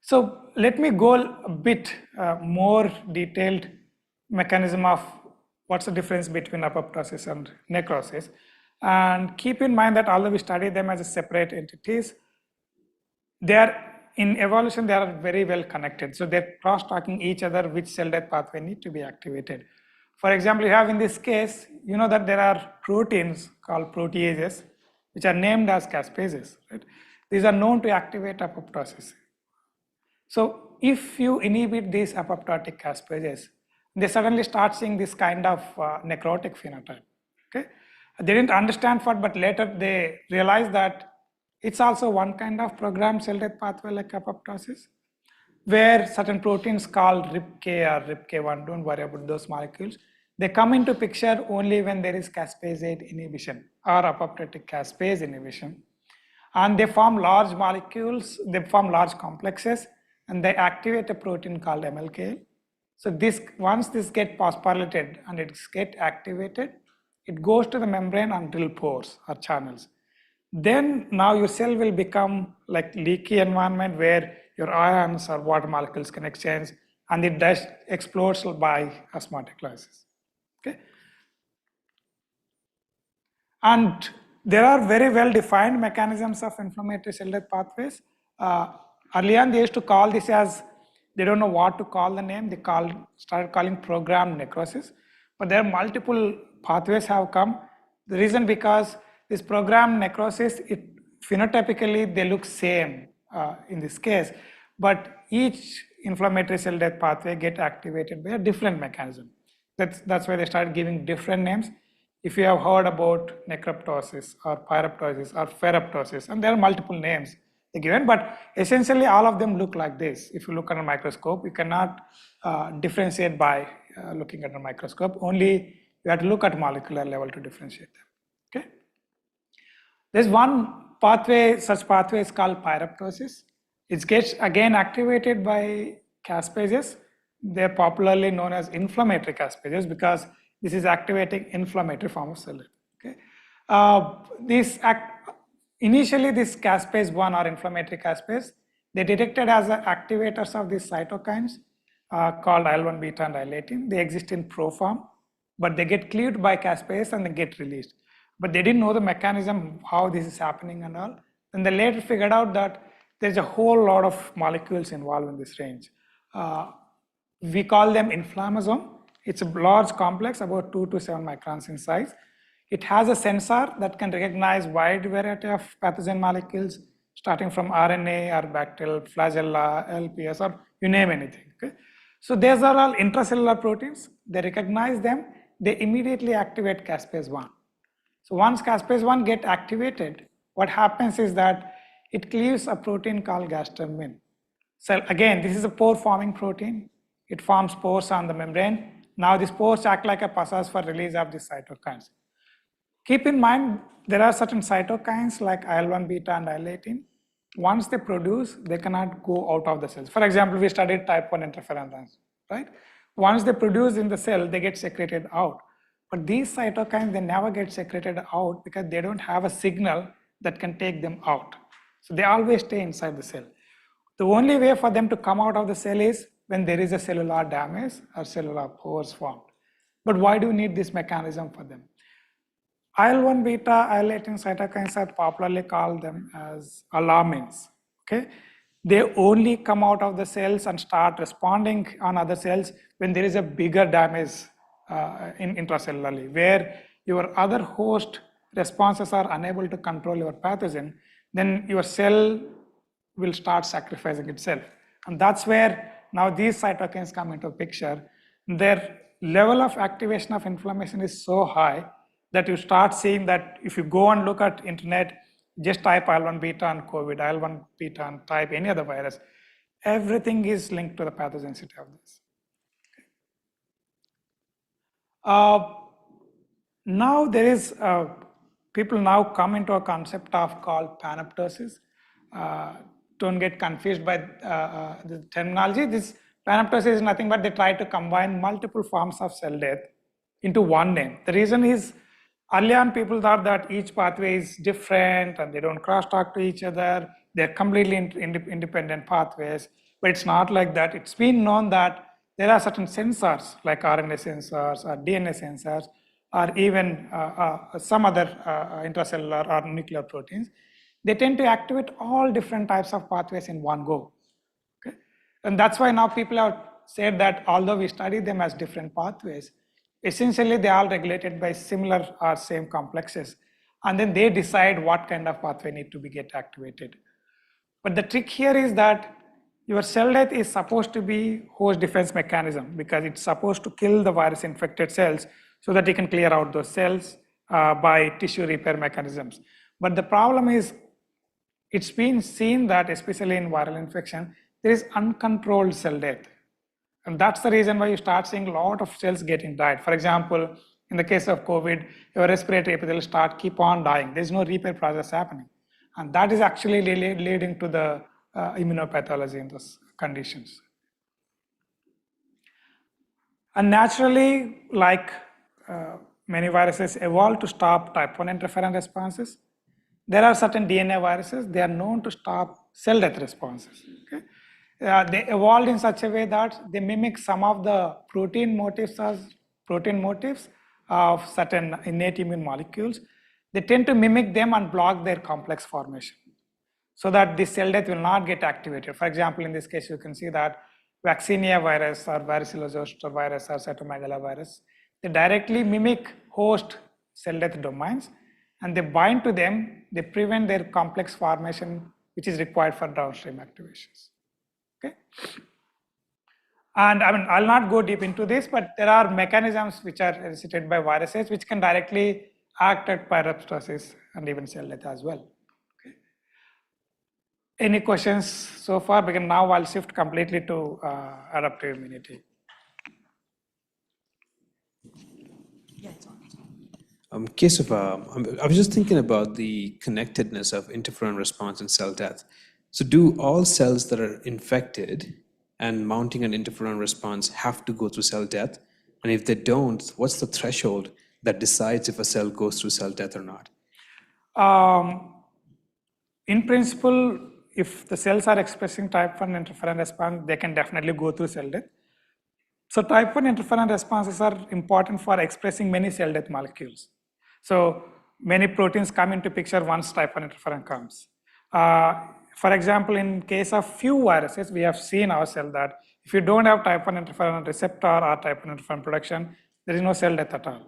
S2: So let me go a bit more detailed mechanism of what's the difference between apoptosis and necrosis. And keep in mind that although we study them as separate entities, they are in evolution, they are very well connected. So they're cross-talking each other which cell death pathway need to be activated. For example, you have in this case, you know that there are proteins called proteases, which are named as caspases, right? These are known to activate apoptosis. So if you inhibit these apoptotic caspases, they suddenly start seeing this kind of necrotic phenotype, okay? They didn't understand what, but later they realized that it's also one kind of programmed cell death pathway like apoptosis, where certain proteins called RIPK or RIPK1, don't worry about those molecules, they come into picture only when there is caspase 8 inhibition or apoptotic caspase inhibition. And they form large molecules, they form large complexes, and they activate a protein called MLK. So this, once this gets phosphorylated and it gets activated, it goes to the membrane and drill pores or channels. Then now your cell will become like leaky environment where your ions or water molecules can exchange, and it just explodes by osmotic lysis. Okay? And there are very well defined mechanisms of inflammatory cell death pathways. Early on, they used to call this as, they don't know what to call the name, they started calling programmed necrosis. But there are multiple pathways have come. The reason because this programmed necrosis, phenotypically they look same in this case, but each inflammatory cell death pathway get activated by a different mechanism. That's why they started giving different names. If you have heard about necroptosis or pyroptosis or ferroptosis, and there are multiple names given, but essentially all of them look like this. If you look at a microscope, you cannot differentiate by looking at a microscope. Only you have to look at molecular level to differentiate them. Okay. There's one pathway, such pathway is called pyroptosis. It gets again activated by caspases. They're popularly known as inflammatory caspases because this is activating inflammatory form of cell death. Okay. Initially, this caspase 1 or inflammatory caspase, they detected as activators of these cytokines called IL-1 beta and IL-18. They exist in proform, but they get cleaved by caspase and they get released. But they didn't know the mechanism, how this is happening and all. Then they later figured out that there's a whole lot of molecules involved in this range. We call them inflammasome. It's a large complex, about 2 to 7 microns in size. It has a sensor that can recognize wide variety of pathogen molecules, starting from RNA or bacterial, flagella, LPS, or you name anything. Okay? So these are all intracellular proteins. They recognize them. They immediately activate caspase 1. So once caspase 1 get activated, what happens is that it cleaves a protein called gastromin. So again, this is a pore-forming protein. It forms pores on the membrane. Now these pores act like a passage for release of these cytokines. Keep in mind, there are certain cytokines like IL-1 beta and IL-18. Once they produce, they cannot go out of the cells. For example, we studied type 1 interferon enzymes, right? Once they produce in the cell, they get secreted out. But these cytokines, they never get secreted out because they don't have a signal that can take them out. So they always stay inside the cell. The only way for them to come out of the cell is when there is a cellular damage or cellular pores formed. But why do we need this mechanism for them? IL-1 beta, IL-18 cytokines are popularly called them as alarmins. Okay, they only come out of the cells and start responding on other cells when there is a bigger damage intracellularly, where your other host responses are unable to control your pathogen. Then your cell will start sacrificing itself, and that's where now these cytokines come into picture. Their level of activation of inflammation is so high that you start seeing that if you go and look at internet, just type IL-1 beta and COVID, IL-1 beta and type any other virus, everything is linked to the pathogenicity of this. Now there is, people now come into a concept of called panoptosis. Don't get confused by the terminology. This panoptosis is nothing but they try to combine multiple forms of cell death into one name. The reason is, early on, people thought that each pathway is different and they don't crosstalk to each other. They're completely independent pathways, but it's not like that. It's been known that there are certain sensors like RNA sensors or DNA sensors or even some other intracellular or nuclear proteins. They tend to activate all different types of pathways in one go. Okay? And that's why now people have said that although we study them as different pathways, essentially they are regulated by similar or same complexes, and then they decide what kind of pathway need to be get activated. But the trick here is that your cell death is supposed to be host defense mechanism, because it's supposed to kill the virus infected cells so that you can clear out those cells by tissue repair mechanisms. But the problem is, it's been seen that especially in viral infection, there is uncontrolled cell death. And that's the reason why you start seeing a lot of cells getting died. For example, in the case of COVID, your respiratory epithelial keep on dying. There's no repair process happening. And that is actually leading to the immunopathology in those conditions. And naturally, like many viruses evolved to stop type 1 interferon responses, there are certain DNA viruses, they are known to stop cell death responses. Okay? They evolved in such a way that they mimic some of the protein motifs of certain innate immune molecules. They tend to mimic them and block their complex formation so that the cell death will not get activated. For example, in this case, you can see that vaccinia virus or varicella zoster virus or cytomegalovirus, they directly mimic host cell death domains, and they bind to them, they prevent their complex formation, which is required for downstream activations. Okay? And I mean, I'll not go deep into this, but there are mechanisms which are elicited by viruses which can directly act at pyroptosis and even cell death as well. Okay. Any questions so far? Because now I'll shift completely to adaptive immunity.
S1: Kesava, I was just thinking about the connectedness of interferon response and cell death. So do all cells that are infected and mounting an interferon response have to go through cell death? And if they don't, what's the threshold that decides if a cell goes through cell death or not?
S2: In principle, if the cells are expressing type 1 interferon response, they can definitely go through cell death. So type 1 interferon responses are important for expressing many cell death molecules. So many proteins come into picture once type 1 interferon comes. For example, in case of few viruses, we have seen ourselves that if you don't have type 1 interferon receptor or type 1 interferon production, there is no cell death at all.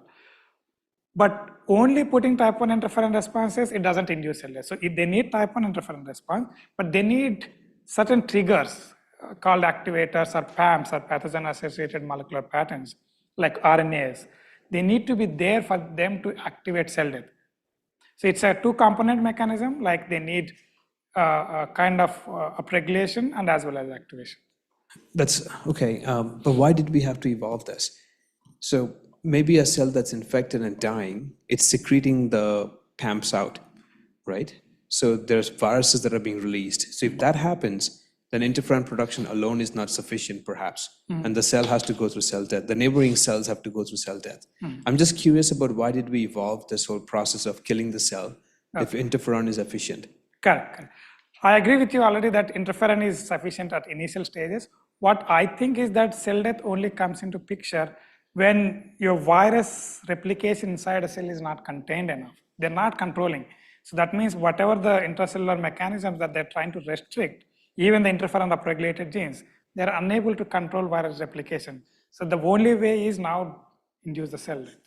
S2: But only putting type 1 interferon responses, it doesn't induce cell death. So if they need type 1 interferon response, but they need certain triggers called activators or PAMs or pathogen-associated molecular patterns like RNAs. They need to be there for them to activate cell death. So it's a two-component mechanism, like they need a kind of upregulation and as well as activation.
S1: That's okay, but why did we have to evolve this? So maybe a cell that's infected and dying, it's secreting the PAMPs out, right? So there's viruses that are being released. So if that happens, then interferon production alone is not sufficient, perhaps, and the cell has to go through cell death. The neighboring cells have to go through cell death. I'm just curious about why did we evolve this whole process of killing the cell if interferon is efficient?
S2: Correct. I agree with you already that interferon is sufficient at initial stages. What I think is that cell death only comes into picture when your virus replication inside a cell is not contained enough. They're not controlling. So that means whatever the intracellular mechanisms that they're trying to restrict, even the interferon upregulated genes, they're unable to control virus replication. So the only way is now induce the cell death.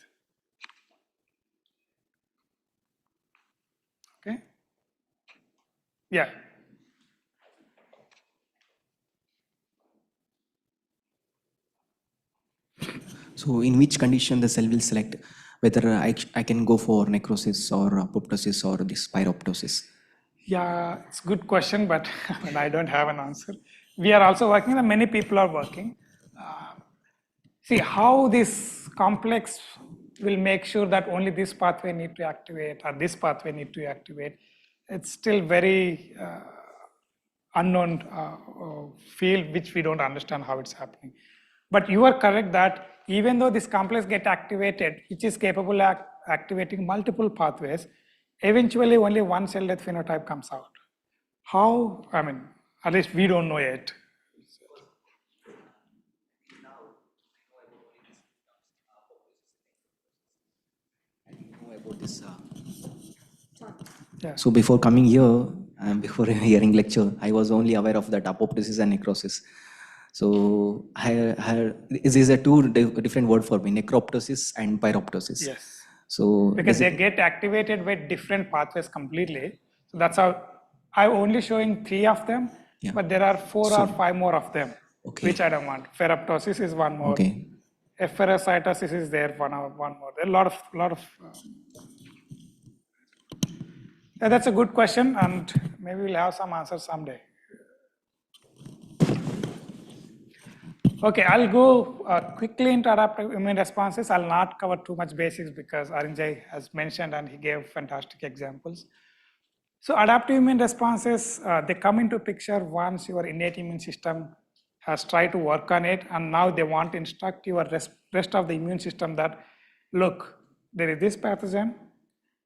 S2: Okay? Yeah.
S8: So in which condition the cell will select whether I can go for necrosis or apoptosis or this pyroptosis?
S2: Yeah, it's a good question, but I don't have an answer. We are also working, and many people are working. See how this complex will make sure that only this pathway need to activate or this pathway need to activate. It's still very unknown field which we don't understand how it's happening. But you are correct that even though this complex get activated, which is capable of activating multiple pathways, eventually only one cell death phenotype comes out. How? I mean, at least we don't know yet.
S8: About this.
S2: Yeah.
S8: So before coming here and before hearing lecture, I was only aware of that apoptosis and necrosis. So these are two different words for me: necroptosis and pyroptosis.
S2: Yes.
S8: So
S2: because they get activated with different pathways completely. So that's how I'm only showing 3 of them,
S8: Yeah.
S2: but there are 4 or 5 more of them,
S8: Okay.
S2: which I don't want. Ferroptosis is one more.
S8: Okay.
S2: Efferocytosis is there, one more. There are a lot of. Yeah, that's a good question, and maybe we'll have some answers someday. Okay, I'll go quickly into adaptive immune responses. I'll not cover too much basics because Arinjay has mentioned and he gave fantastic examples. So adaptive immune responses, they come into picture once your innate immune system has tried to work on it, and now they want to instruct your rest of the immune system that, look, there is this pathogen,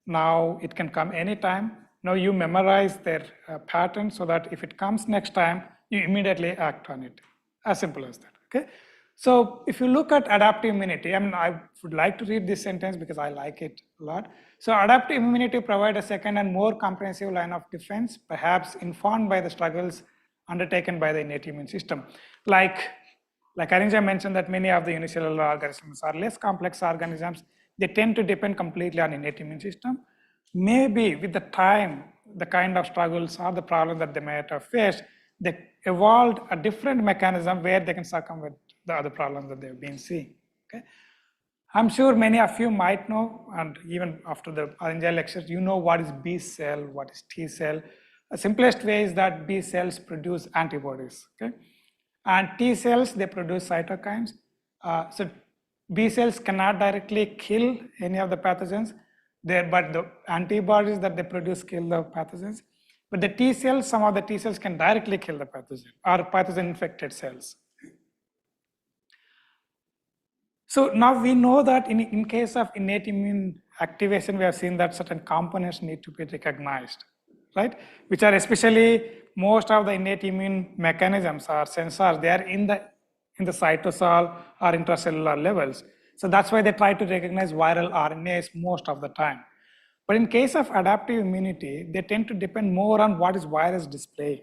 S2: now it can come anytime. Now you memorize their pattern so that if it comes next time, you immediately act on it. As simple as that, okay? So if you look at adaptive immunity, I mean, I would like to read this sentence because I like it a lot. So adaptive immunity provides a second and more comprehensive line of defense, perhaps informed by the struggles undertaken by the innate immune system. Like Arinja mentioned that many of the unicellular organisms are less complex organisms. They tend to depend completely on innate immune system. Maybe with the time, the kind of struggles or the problems that they might have faced, they evolved a different mechanism where they can circumvent the other problems that they've been seeing. Okay? I'm sure many of you might know, and even after the Arinja lectures, you know what is B cell, what is T cell. The simplest way is that B cells produce antibodies. Okay? And T cells, they produce cytokines. So B cells cannot directly kill any of the pathogens, but the antibodies that they produce kill the pathogens. But the T cells, some of the T cells can directly kill the pathogen or pathogen-infected cells. So now we know that in case of innate immune activation, we have seen that certain components need to be recognized, right? Which are especially most of the innate immune mechanisms or sensors, they are in the cytosol or intracellular levels. So that's why they try to recognize viral RNAs most of the time. But in case of adaptive immunity, they tend to depend more on what is virus display,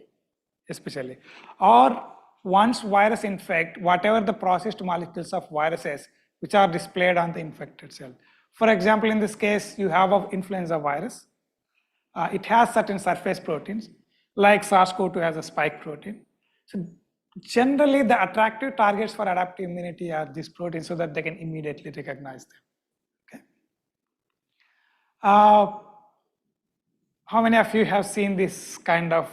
S2: especially. Or once virus infect, whatever the processed molecules of viruses which are displayed on the infected cell. For example, in this case, you have an influenza virus. It has certain surface proteins, like SARS-CoV-2 has a spike protein. So generally, the attractive targets for adaptive immunity are these proteins so that they can immediately recognize them. Okay. How many of you have seen this kind of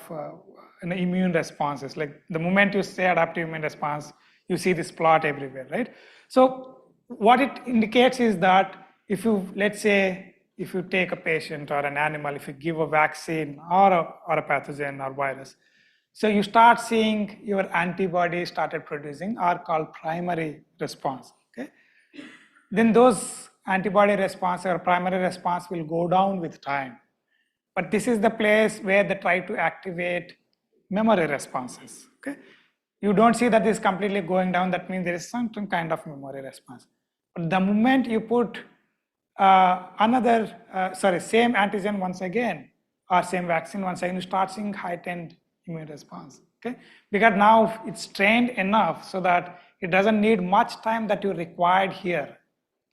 S2: immune responses? Like the moment you say adaptive immune response, you see this plot everywhere, right? So what it indicates is that if you, let's say, if you take a patient or an animal, if you give a vaccine or a pathogen or virus, so you start seeing your antibodies started producing are called primary response, okay? Then those antibody response or primary response will go down with time. But this is the place where they try to activate memory responses, okay? You don't see that this is completely going down, that means there is some kind of memory response. But the moment you put same antigen once again, or same vaccine once again, you start seeing heightened immune response. Okay, because now it's trained enough so that it doesn't need much time that you required here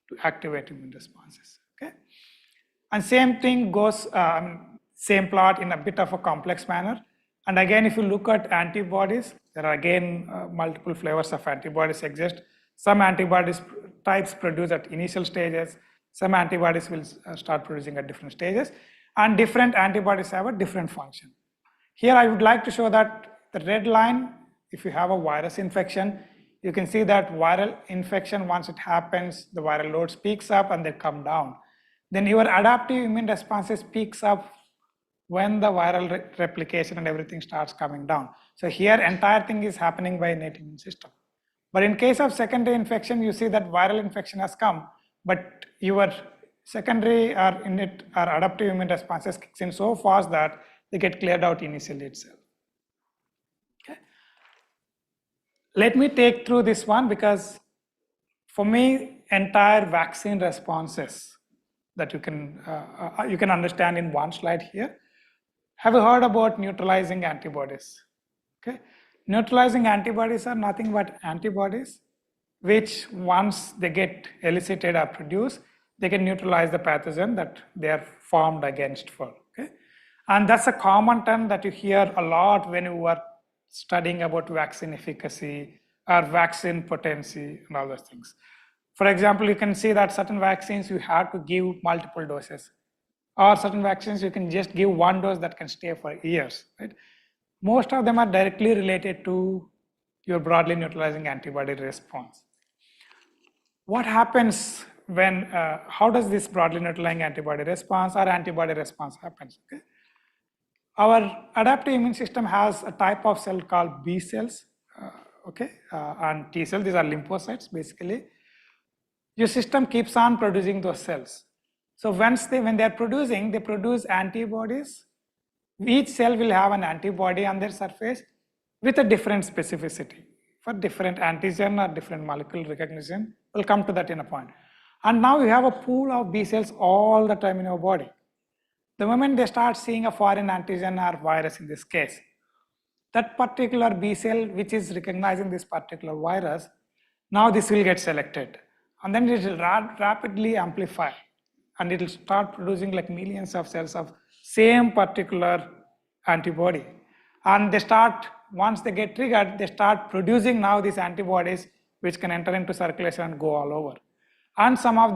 S2: to activate immune responses. Okay, and same thing goes, same plot in a bit of a complex manner. And again, if you look at antibodies, there are again multiple flavors of antibodies exist. Some antibodies types produce at initial stages. Some antibodies will start producing at different stages. And different antibodies have a different function. Here I would like to show that the red line, if you have a virus infection, you can see that viral infection, once it happens, the viral loads peaks up and they come down. Then your adaptive immune responses peaks up when the viral replication and everything starts coming down. So here entire thing is happening by innate immune system. But in case of secondary infection, you see that viral infection has come, but your secondary or innate or adaptive immune responses kicks in so fast that they get cleared out initially itself. Okay. Let me take through this one, because for me, entire vaccine responses that you can understand in one slide here. Have you heard about neutralizing antibodies? Okay. Neutralizing antibodies are nothing but antibodies which once they get elicited or produced, they can neutralize the pathogen that they are formed against for. Okay? And that's a common term that you hear a lot when you are studying about vaccine efficacy or vaccine potency and all those things. For example, you can see that certain vaccines you have to give multiple doses, or certain vaccines you can just give one dose that can stay for years. Right? Most of them are directly related to your broadly neutralizing antibody response. What happens when, how does this broadly neutralizing antibody response or antibody response happens? Okay? Our adaptive immune system has a type of cell called B cells, and T cells. These are lymphocytes basically. Your system keeps on producing those cells. So when they are producing, they produce antibodies. Each cell will have an antibody on their surface with a different specificity for different antigen or different molecule recognition. We'll come to that in a point. And now you have a pool of B cells all the time in your body. The moment they start seeing a foreign antigen or virus in this case, that particular B cell which is recognizing this particular virus, now this will get selected. And then it will rapidly amplify. And it will start producing like millions of cells of same particular antibody. And they start, once they get triggered, they start producing now these antibodies which can enter into circulation and go all over. And some of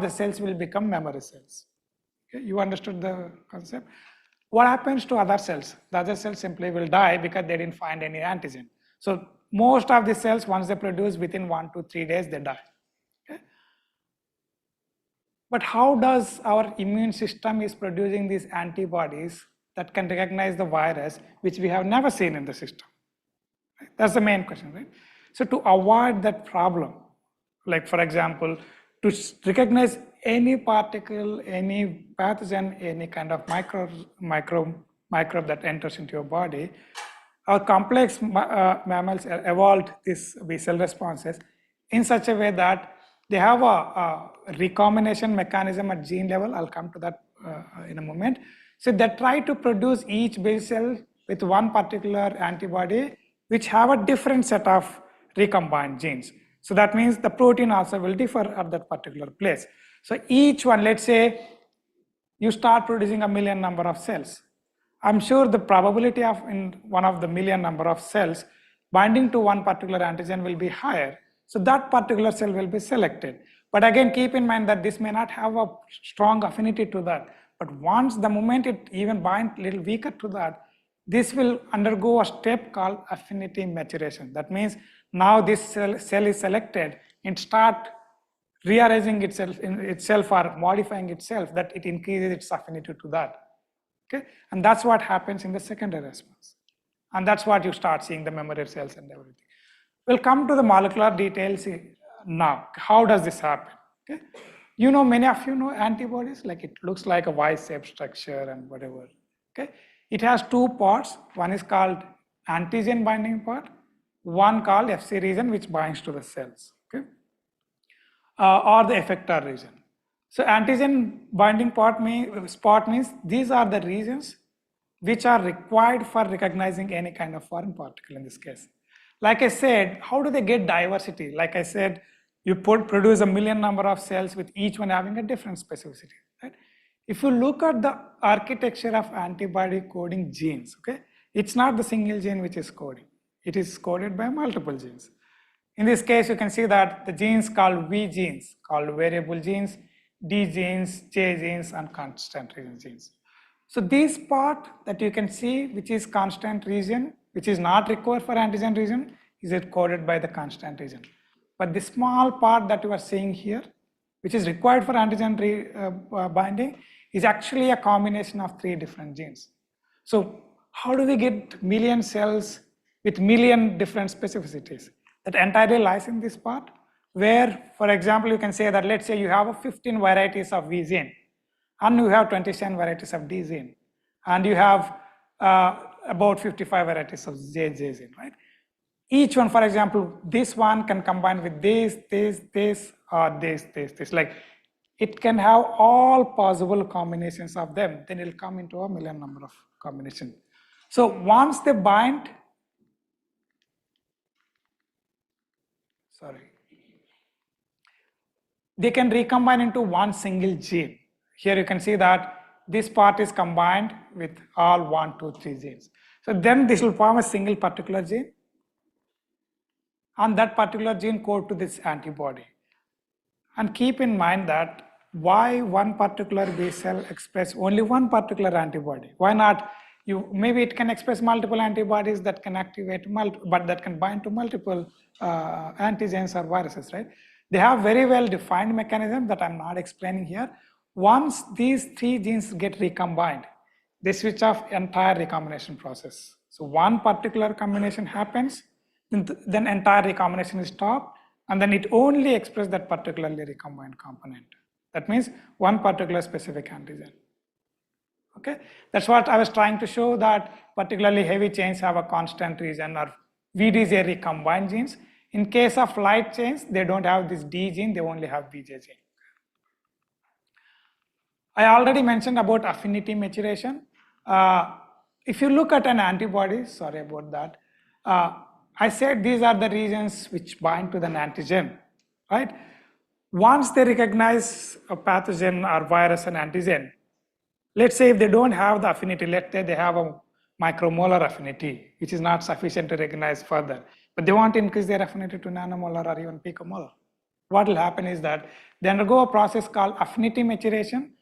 S2: the cells will become memory cells. Okay, you understood the concept? What happens to other cells? The other cells simply will die because they didn't find any antigen. So most of the cells, once they produce, within 1 to 3 days, they die. Okay? But how does our immune system is producing these antibodies that can recognize the virus, which we have never seen in the system? Right? That's the main question, right? So to avoid that problem, like for example, to recognize any particle, any pathogen, any kind of microbe that enters into your body, our complex mammals evolved these B cell responses in such a way that they have a recombination mechanism at gene level. I'll come to that in a moment. So they try to produce each B cell with one particular antibody, which have a different set of recombined genes. So that means the protein also will differ at that particular place. So each one, let's say you start producing 1 million number of cells. I'm sure the probability of in one of the million number of cells binding to one particular antigen will be higher. So that particular cell will be selected. But again, keep in mind that this may not have a strong affinity to that. But once the moment it even binds a little weaker to that, this will undergo a step called affinity maturation. That means now this cell is selected and start rearranging itself or modifying itself, that it increases its affinity to that. Okay? And that's what happens in the secondary response. And that's what you start seeing the memory cells and everything. We'll come to the molecular details now. How does this happen? Okay? You know, many of you know antibodies, like it looks like a Y-shaped structure and whatever. Okay? It has two parts. One is called antigen binding part, one called FC region, which binds to the cells. Okay? or the effector region. So antigen binding spot means these are the regions which are required for recognizing any kind of foreign particle in this case. Like I said, how do they get diversity? Like I said, you produce a million number of cells with each one having a different specificity, right? If you look at the architecture of antibody coding genes, okay, it's not the single gene which is coding. It is coded by multiple genes. In this case, you can see that the genes called V genes, called variable genes, D genes, J genes, and constant region genes. So this part that you can see, which is constant region, which is not required for antigen region, is coded by the constant region. But the small part that you are seeing here, which is required for antigen binding, is actually a combination of 3 different genes. So how do we get million cells with million different specificities? That entirely lies in this part, where, for example, you can say that, let's say you have 15 varieties of V gene, and you have 27 varieties of D gene, and you have about 55 varieties of J gene, right? Each one, for example, this one can combine with this, or this. Like, it can have all possible combinations of them, then it'll come into a million number of combinations. So once they bind, they can recombine into one single gene. Here you can see that this part is combined with all 1, 2, 3 genes. So then this will form a single particular gene, and that particular gene code to this antibody. And keep in mind that why one particular B cell express only one particular antibody? Why not? Maybe it can express multiple antibodies that can activate but that can bind to multiple antigens or viruses, right? They have very well defined mechanism that I'm not explaining here. Once these 3 genes get recombined, they switch off entire recombination process. So one particular combination happens, then entire recombination is stopped, and then it only expresses that particularly recombined component. That means one particular specific antigen. Okay, that's what I was trying to show, that particularly heavy chains have a constant region or VDJ recombined genes. In case of light chains, they don't have this D gene, they only have VJ gene. I already mentioned about affinity maturation. If you look at an antibody, sorry about that, I said these are the regions which bind to the antigen, right? Once they recognize a pathogen or virus and antigen, let's say if they don't have the affinity, let's say they have a micromolar affinity, which is not sufficient to recognize further, but they want to increase their affinity to nanomolar or even picomolar. What will happen is that they undergo a process called affinity maturation.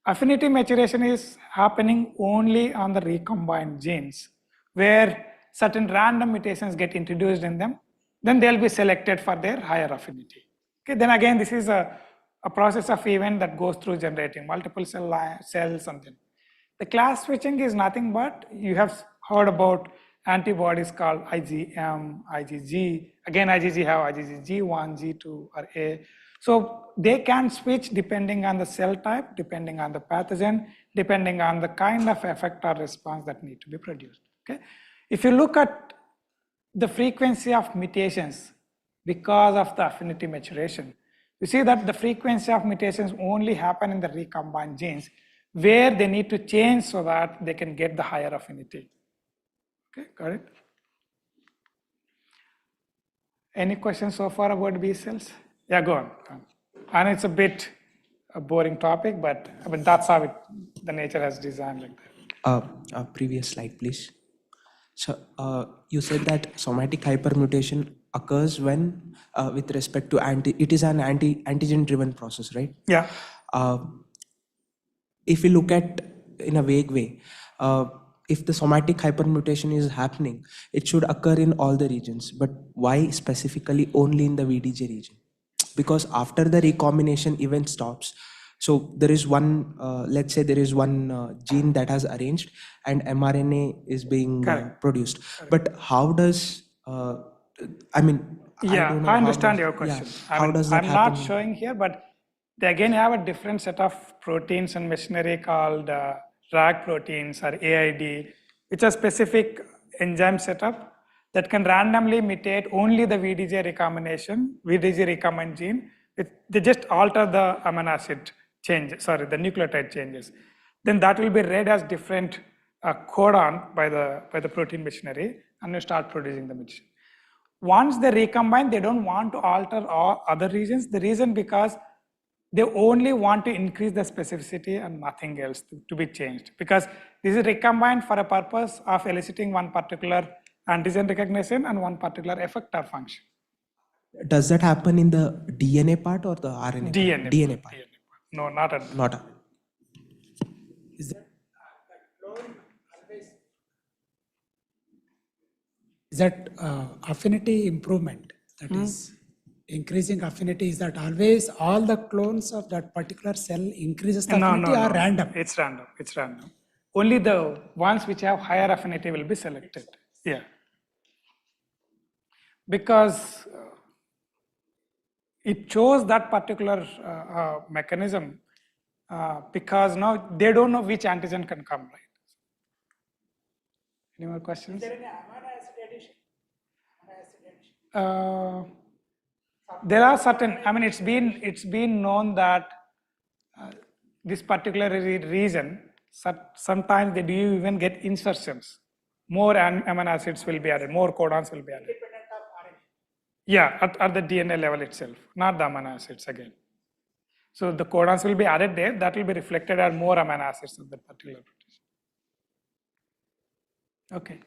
S2: Affinity maturation is happening only on the recombined genes, where certain random mutations get introduced in them, then they'll be selected for their higher affinity. Okay, then again, this is a process of event that goes through generating multiple cells and then. The class switching is nothing but, you have heard about antibodies called IgM, IgG. Again, IgG have IgG G1, G2, or A. So they can switch depending on the cell type, depending on the pathogen, depending on the kind of effect or response that need to be produced. Okay? If you look at the frequency of mutations because of the affinity maturation, you see that the frequency of mutations only happen in the recombined genes, where they need to change so that they can get the higher affinity. Okay, got it? Any questions so far about B cells? Yeah, go on. I know it's a bit a boring topic, but that's how the nature has designed like that.
S10: Previous slide, please. So you said that somatic hypermutation occurs when, with respect to it is an antigen-driven process, right?
S2: Yeah.
S10: If we look at in a vague way, if the somatic hypermutation is happening, it should occur in all the regions. But why specifically only in the VDJ region? Because after the recombination event stops, so there is one, let's say there is one gene that has arranged and mRNA is being produced. Correct. But how does, I mean,
S2: yeah, I understand your question.
S10: Yeah, how does that happen?
S2: I'm not showing here, but they again have a different set of proteins and machinery called RAG proteins or AID, which are specific enzyme setup that can randomly mutate only the VDJ recombination gene They just alter the amino acid change, sorry, the nucleotide changes. Then that will be read as different codon by the protein machinery, and you start producing the medicine. Once they recombine, they don't want to alter all other regions. The reason because they only want to increase the specificity and nothing else to be changed. Because this is recombined for a purpose of eliciting one particular antigen recognition and one particular effector function.
S10: Does that happen in the DNA part or the RNA?
S2: DNA.
S10: DNA part.
S2: No, not at
S10: Not a.
S11: Is that affinity improvement, that is increasing affinity, is that always all the clones of that particular cell increases the affinity or random?
S2: It's random. It's random. Only the ones which have higher affinity will be selected. Yeah. Because it chose that particular mechanism because now they don't know which antigen can come, right? Any more questions?
S11: Is there any amino acid addition?
S2: There are certain, I mean, it's been known that this particular region, sometimes they do even get insertions. More amino acids will be added, more codons will be added.
S11: Independent of RNA?
S2: Yeah, at the DNA level itself, not the amino acids again. So the codons will be added there, that will be reflected as more amino acids of that particular protein. Okay.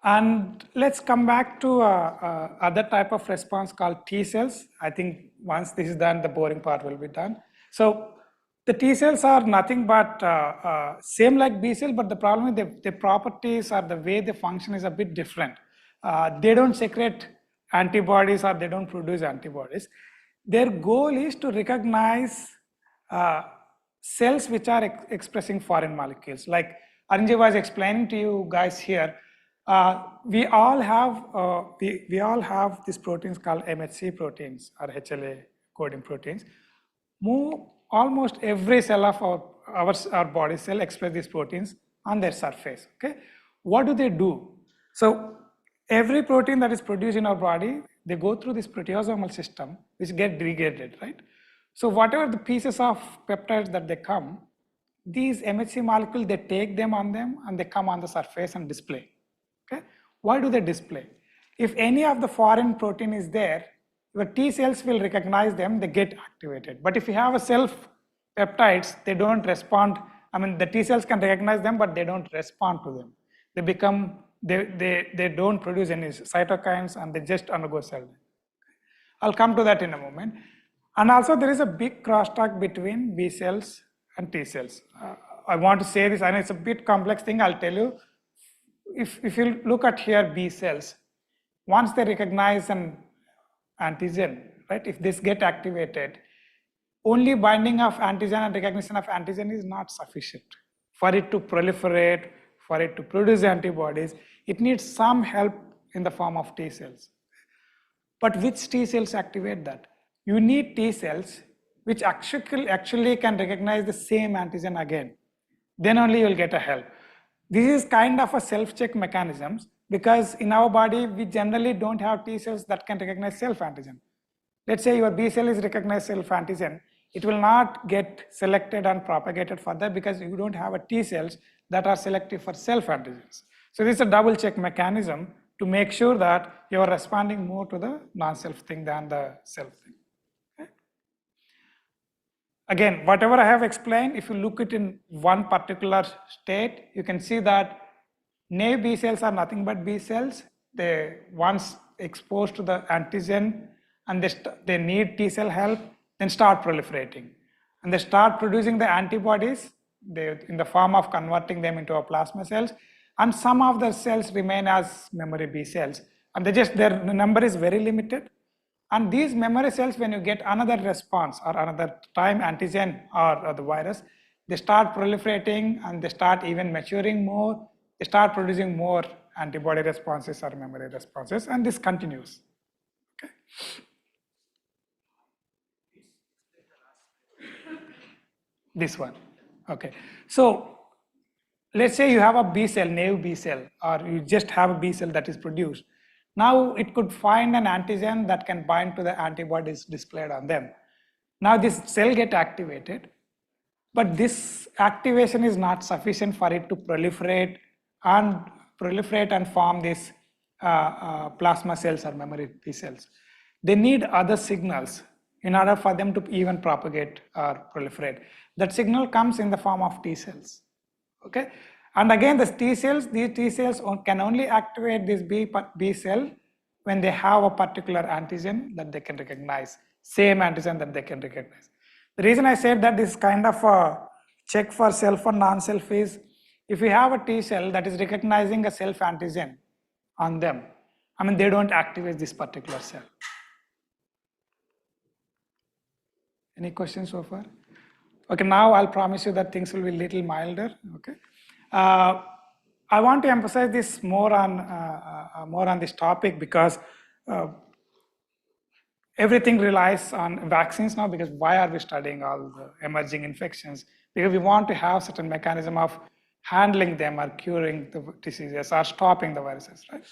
S2: And let's come back to other type of response called T cells. I think once this is done, the boring part will be done. So the T cells are nothing but same like B cell, but the problem is the properties or the way they function is a bit different. They don't secrete antibodies or they don't produce antibodies. Their goal is to recognize cells which are expressing foreign molecules. Like Arinji was explaining to you guys here, we all have these proteins called MHC proteins or HLA coding proteins. Almost every cell of our body cell express these proteins on their surface. Okay, what do? So every protein that is produced in our body, they go through this proteasomal system which get degraded, right? So whatever the pieces of peptides that they come, these MHC molecules, they take them on them and they come on the surface and display. Okay, why do they display? If any of the foreign protein is there, your T cells will recognize them, they get activated. But if you have a self peptides, they don't respond. I mean, the T cells can recognize them, but they don't respond to them. They become, they don't produce any cytokines and they just undergo cell death. I'll come to that in a moment. And also there is a big crosstalk between B cells and T cells. I want to say this, I know it's a bit complex thing, I'll tell you. If you look at here B cells, once they recognize an antigen, right, if this get activated, only binding of antigen and recognition of antigen is not sufficient. For it to proliferate, for it to produce antibodies, it needs some help in the form of T cells. But which T cells activate that? You need T cells which actually can recognize the same antigen again. Then only you will get a help. This is kind of a self-check mechanism because in our body, we generally don't have T cells that can recognize self-antigen. Let's say your B cell is recognized self-antigen. It will not get selected and propagated further because you don't have a T cells that are selective for self-antigens. So this is a double check mechanism to make sure that you are responding more to the non-self thing than the self thing. Okay? Again, whatever I have explained, if you look at it in one particular state, you can see that naive B cells are nothing but B cells. They once exposed to the antigen and they need T cell help, then start proliferating. And they start producing the antibodies in the form of converting them into a plasma cells. And some of the cells remain as memory B cells. And their number is very limited. And these memory cells, when you get another response or another time antigen or the virus, they start proliferating and they start even maturing more. They start producing more antibody responses or memory responses, and this continues. Okay. This one. Okay. So let's say you have a B cell, naive B cell, or you just have a B cell that is produced. Now it could find an antigen that can bind to the antibodies displayed on them. Now this cell get activated, but this activation is not sufficient for it to proliferate and form these plasma cells or memory T cells. They need other signals in order for them to even propagate or proliferate. That signal comes in the form of T cells. Okay, and again these T cells can only activate this B cell when they have a particular antigen that they can recognize, same antigen that they can recognize. The reason I said that this kind of a check for self and non-self is, if you have a T cell that is recognizing a self antigen on them, I mean, they don't activate this particular cell. Any questions so far? Okay, now I'll promise you that things will be a little milder. Okay, I want to emphasize this more on this topic because everything relies on vaccines now. Because why are we studying all the emerging infections? Because we want to have certain mechanism of handling them or curing the diseases or stopping the viruses, right?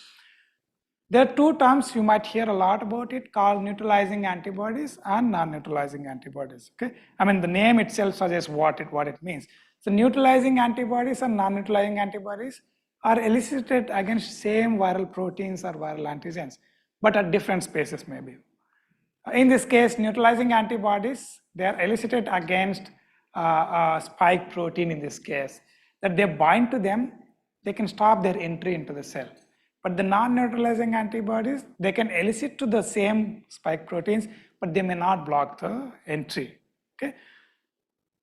S2: There are two terms you might hear a lot about it, called neutralizing antibodies and non-neutralizing antibodies. Okay, I mean the name itself suggests what it means. So neutralizing antibodies and non-neutralizing antibodies are elicited against same viral proteins or viral antigens, but at different spaces maybe. In this case, neutralizing antibodies, they are elicited against spike protein in this case, that they bind to them, they can stop their entry into the cell. But the non-neutralizing antibodies, they can elicit to the same spike proteins, but they may not block the entry. Okay.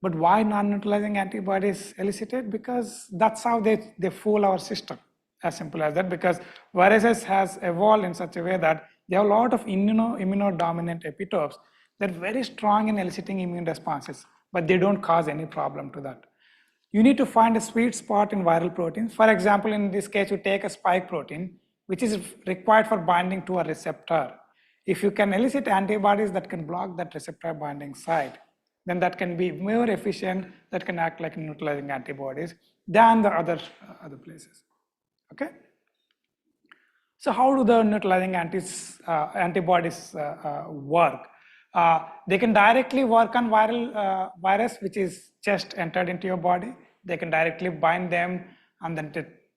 S2: But why non-neutralizing antibodies elicited? Because that's how they fool our system, as simple as that. Because viruses has evolved in such a way that they have a lot of immunodominant epitopes that are very strong in eliciting immune responses, but they don't cause any problem to that. You need to find a sweet spot in viral proteins. For example, in this case, you take a spike protein, which is required for binding to a receptor. If you can elicit antibodies that can block that receptor binding site, then that can be more efficient, that can act like neutralizing antibodies than the other places. Okay? So how do the neutralizing antibodies work? They can directly work on viral virus, which is just entered into your body. They can directly bind them, and then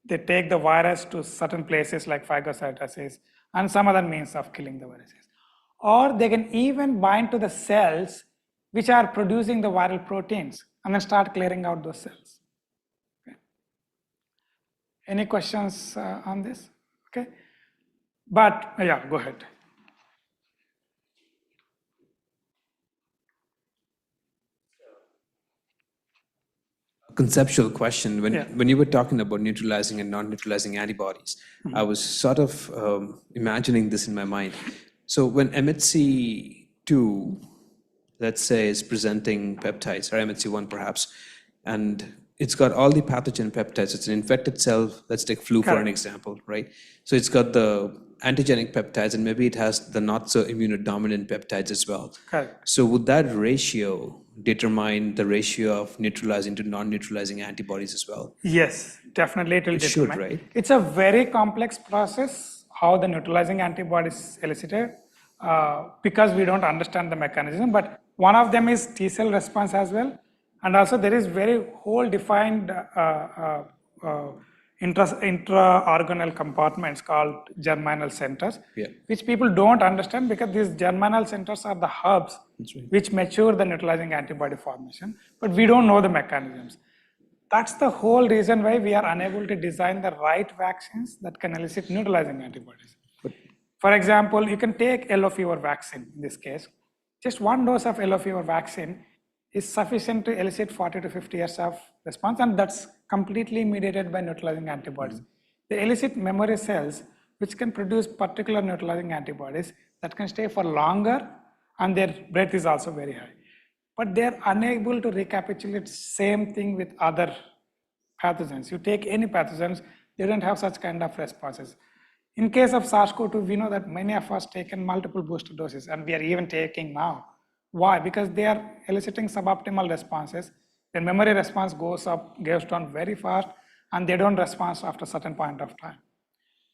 S2: they take the virus to certain places like phagocytosis and some other means of killing the viruses. Or they can even bind to the cells which are producing the viral proteins and then start clearing out those cells. Okay. Any questions on this? Okay. But yeah, go ahead.
S1: Conceptual question. When you were talking about neutralizing and non-neutralizing antibodies, I was sort of imagining this in my mind. So when MHC2, let's say, is presenting peptides, or MHC1 perhaps, and it's got all the pathogen peptides, it's an infected cell, let's take flu for an example, right? So it's got the antigenic peptides, and maybe it has the not so immunodominant peptides as well.
S2: Correct.
S1: So would that ratio determine the ratio of neutralizing to non-neutralizing antibodies as well?
S2: Yes, definitely it will determine.
S1: Should, right?
S2: It's a very complex process, how the neutralizing antibodies elicited, because we don't understand the mechanism. But one of them is T cell response as well. And also there is very whole defined intra-organelle compartments called germinal centers, which people don't understand, because these germinal centers are the hubs which mature the neutralizing antibody formation, but we don't know the mechanisms. That's the whole reason why we are unable to design the right vaccines that can elicit neutralizing antibodies. For example, you can take yellow fever vaccine in this case. Just one dose of yellow fever vaccine is sufficient to elicit 40 to 50 years of response, and that's completely mediated by neutralizing antibodies. They elicit memory cells which can produce particular neutralizing antibodies that can stay for longer, and their breadth is also very high. But they're unable to recapitulate same thing with other pathogens. You take any pathogens, they don't have such kind of responses. In case of SARS-CoV-2, we know that many of us taken multiple booster doses, and we are even taking now. Why? Because they are eliciting suboptimal responses. Their memory response goes up, goes down very fast, and they don't respond after a certain point of time.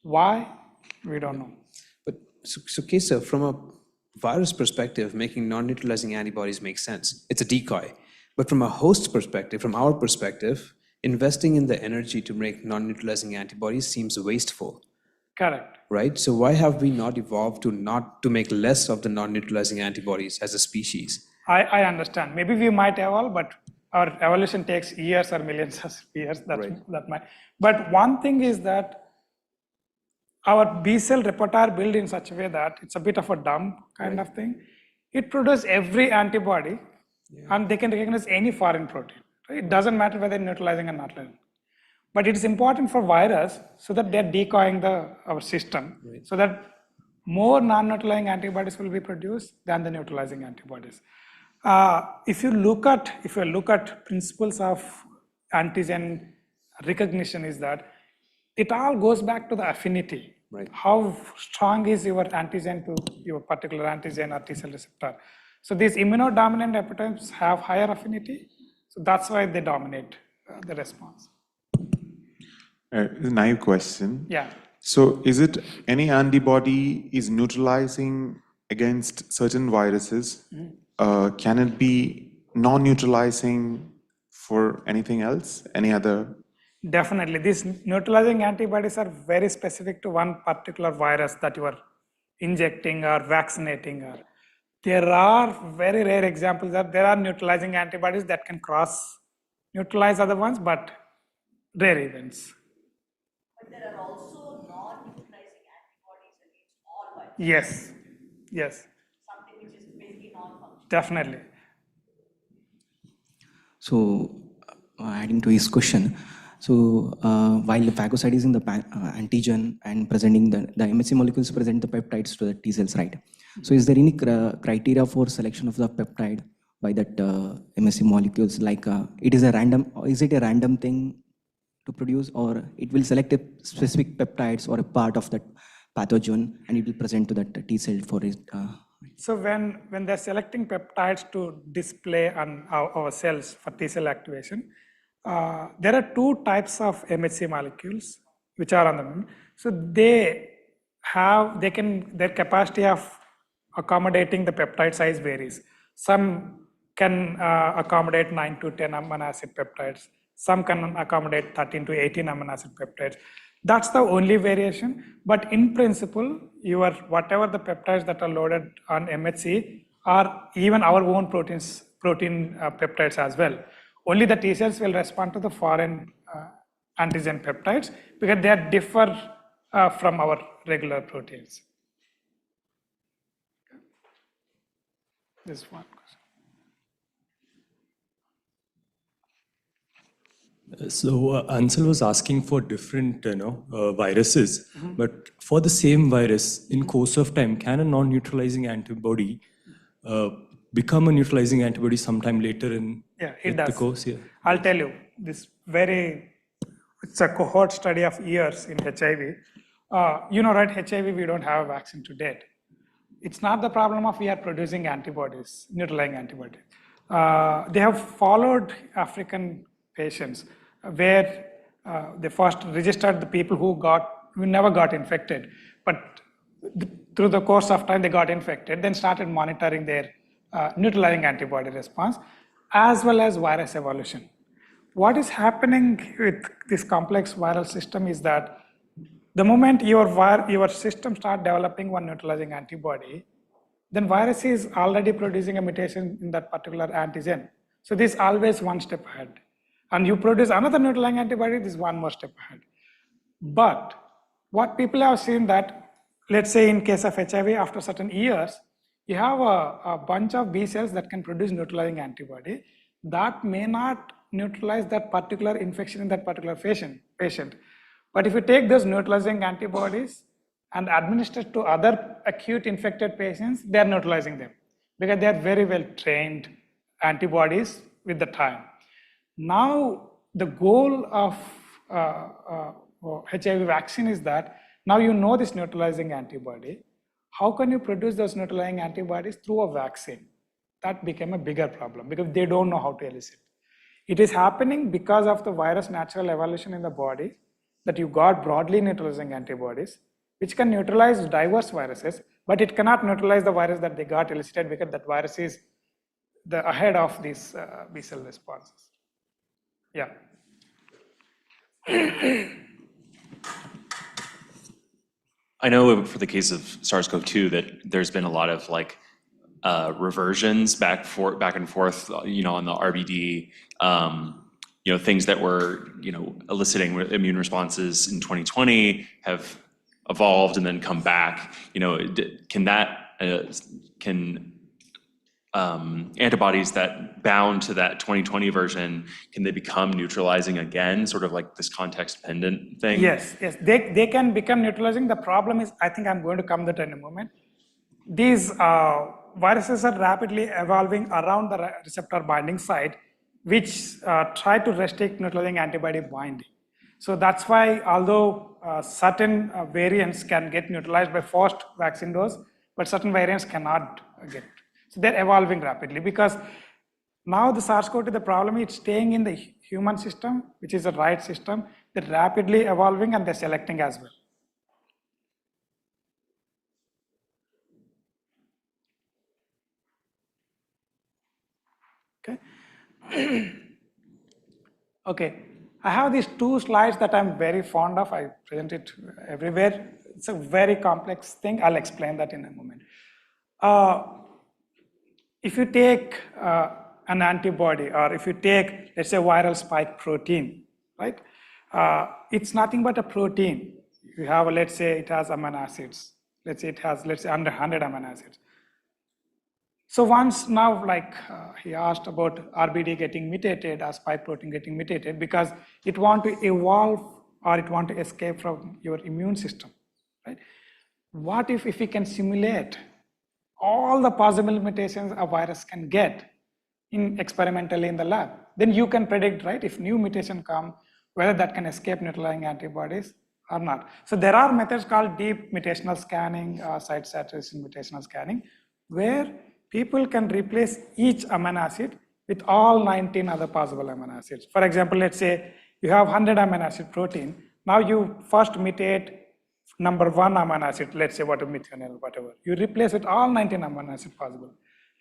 S2: Why? We don't know.
S1: But so Keshav, from a virus perspective, making non-neutralizing antibodies makes sense. It's a decoy. But from a host perspective, from our perspective, investing in the energy to make non-neutralizing antibodies seems wasteful.
S2: Correct.
S1: Right? So why have we not evolved to make less of the non-neutralizing antibodies as a species?
S2: I understand. Maybe we might evolve, but our evolution takes years or millions of years. That might. But one thing is that our B cell repertoire built in such a way that it's a bit of a dumb kind of thing. It produces every antibody, and they can recognize any foreign protein. It doesn't matter whether neutralizing or not. But it is important for virus so that they're decoying our system, so that more non-neutralizing antibodies will be produced than the neutralizing antibodies. If you look at principles of antigen recognition, is that it all goes back to the affinity.
S1: Right.
S2: How strong is your antigen to your particular antigen or T cell receptor? So these immunodominant epitopes have higher affinity, so that's why they dominate the response.
S12: A naive question.
S2: Yeah.
S12: So is it any antibody is neutralizing against certain viruses? Can it be non-neutralizing for anything else? Any other?
S2: Definitely. These neutralizing antibodies are very specific to one particular virus that you are injecting or vaccinating. Or there are very rare examples that there are neutralizing antibodies that can cross-neutralize other ones, but rare events.
S3: But there are also non-neutralizing antibodies against all viruses.
S2: Yes, yes.
S3: Something which is basically non-functional.
S2: Definitely.
S8: So, adding to his question, so while the phagocyte is in the antigen and presenting the MHC molecules present the peptides to the T cells, right? So, is there any criteria for selection of the peptide by that MHC molecules? Like, is it a random thing to produce, or it will select a specific peptides or a part of that pathogen and it will present to that T cell for it?
S2: So when they're selecting peptides to display on our cells for T cell activation, there are two types of MHC molecules which are on the moon. So their capacity of accommodating the peptide size varies. Some can accommodate 9 to 10 amino acid peptides. Some can accommodate 13 to 18 amino acid peptides. That's the only variation. But in principle, whatever the peptides that are loaded on MHC are even our own protein peptides as well. Only the T cells will respond to the foreign antigen peptides because they differ from our regular proteins. This one question.
S13: So Ansil was asking for different viruses, but for the same virus, in course of time, can a non-neutralizing antibody become a neutralizing antibody sometime later in the course? Yeah.
S2: I'll tell you, it's a cohort study of years in HIV. HIV, we don't have a vaccine to date. It's not the problem of we are producing antibodies, neutralizing antibodies. They have followed African patients where they first registered the people who never got infected, but through the course of time they got infected, then started monitoring their neutralizing antibody response as well as virus evolution. What is happening with this complex viral system is that the moment your system starts developing one neutralizing antibody, then virus is already producing a mutation in that particular antigen. So this is always one step ahead. And you produce another neutralizing antibody, this is one more step ahead. But what people have seen that, let's say in case of HIV, after certain years, you have a bunch of B cells that can produce neutralizing antibody that may not neutralize that particular infection in that particular patient. But if you take those neutralizing antibodies and administer to other acute infected patients, they are neutralizing them because they are very well trained antibodies with the time. Now, the goal of HIV vaccine is that now you know this neutralizing antibody. How can you produce those neutralizing antibodies through a vaccine? That became a bigger problem because they don't know how to elicit. It is happening because of the virus natural evolution in the body that you got broadly neutralizing antibodies. which can neutralize diverse viruses, but it cannot neutralize the virus that they got elicited because that virus is ahead of these B cell responses. Yeah.
S14: I know for the case of SARS-CoV-2 that there's been a lot of like reversions back and forth, on the RBD, things that were, eliciting immune responses in 2020 have evolved and then come back. Can antibodies that bound to that 2020 version, can they become neutralizing again, sort of like this context-dependent thing?
S2: Yes, they can become neutralizing. The problem is, I think I'm going to come to that in a moment. These viruses are rapidly evolving around the receptor binding site, which try to restrict neutralizing antibody binding. So that's why, although certain variants can get neutralized by first vaccine dose, but certain variants cannot get. So they're evolving rapidly because now the SARS-CoV-2, the problem is staying in the human system, which is the right system. They're rapidly evolving and they're selecting as well. Okay. Okay. I have these two slides that I'm very fond of. I present it everywhere. It's a very complex thing. I'll explain that in a moment. If you take an antibody, or if you take, let's say, viral spike protein, right? It's nothing but a protein. You have, let's say, it has amino acids. Let's say it has, under 100 amino acids. So once now, he asked about RBD getting mutated or spike protein getting mutated because it want to evolve or it want to escape from your immune system, right? What if we can simulate all the possible mutations a virus can get experimentally in the lab? Then you can predict, right, if new mutation come, whether that can escape neutralizing antibodies or not. So there are methods called deep mutational scanning, site saturation mutational scanning, where people can replace each amino acid with all 19 other possible amino acids. For example, let's say you have 100 amino acid protein. Now you first mutate number 1 amino acid, let's say methionine, whatever. You replace it all 19 amino acid possible.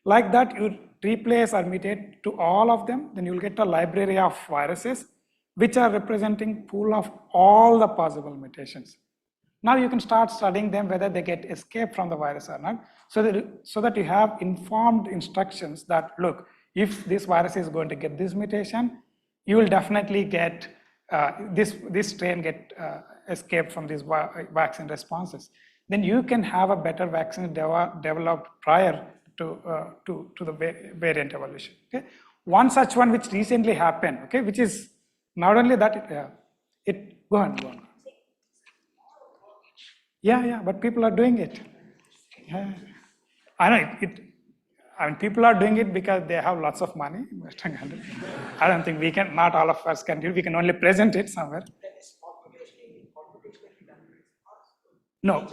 S2: Like that, you replace or mutate to all of them, then you'll get a library of viruses which are representing pool of all the possible mutations. Now you can start studying them, whether they get escape from the virus or not, so that you have informed instructions that, look, if this virus is going to get this mutation, you will definitely get this strain get escape from these vaccine responses. Then you can have a better vaccine developed prior to the variant evolution. Okay? One such one which recently happened, okay, which is not only that, go on. Yeah, but people are doing it. Yeah. I know people are doing it because they have lots of money. I don't think not all of us can do it. We can only present it somewhere. No.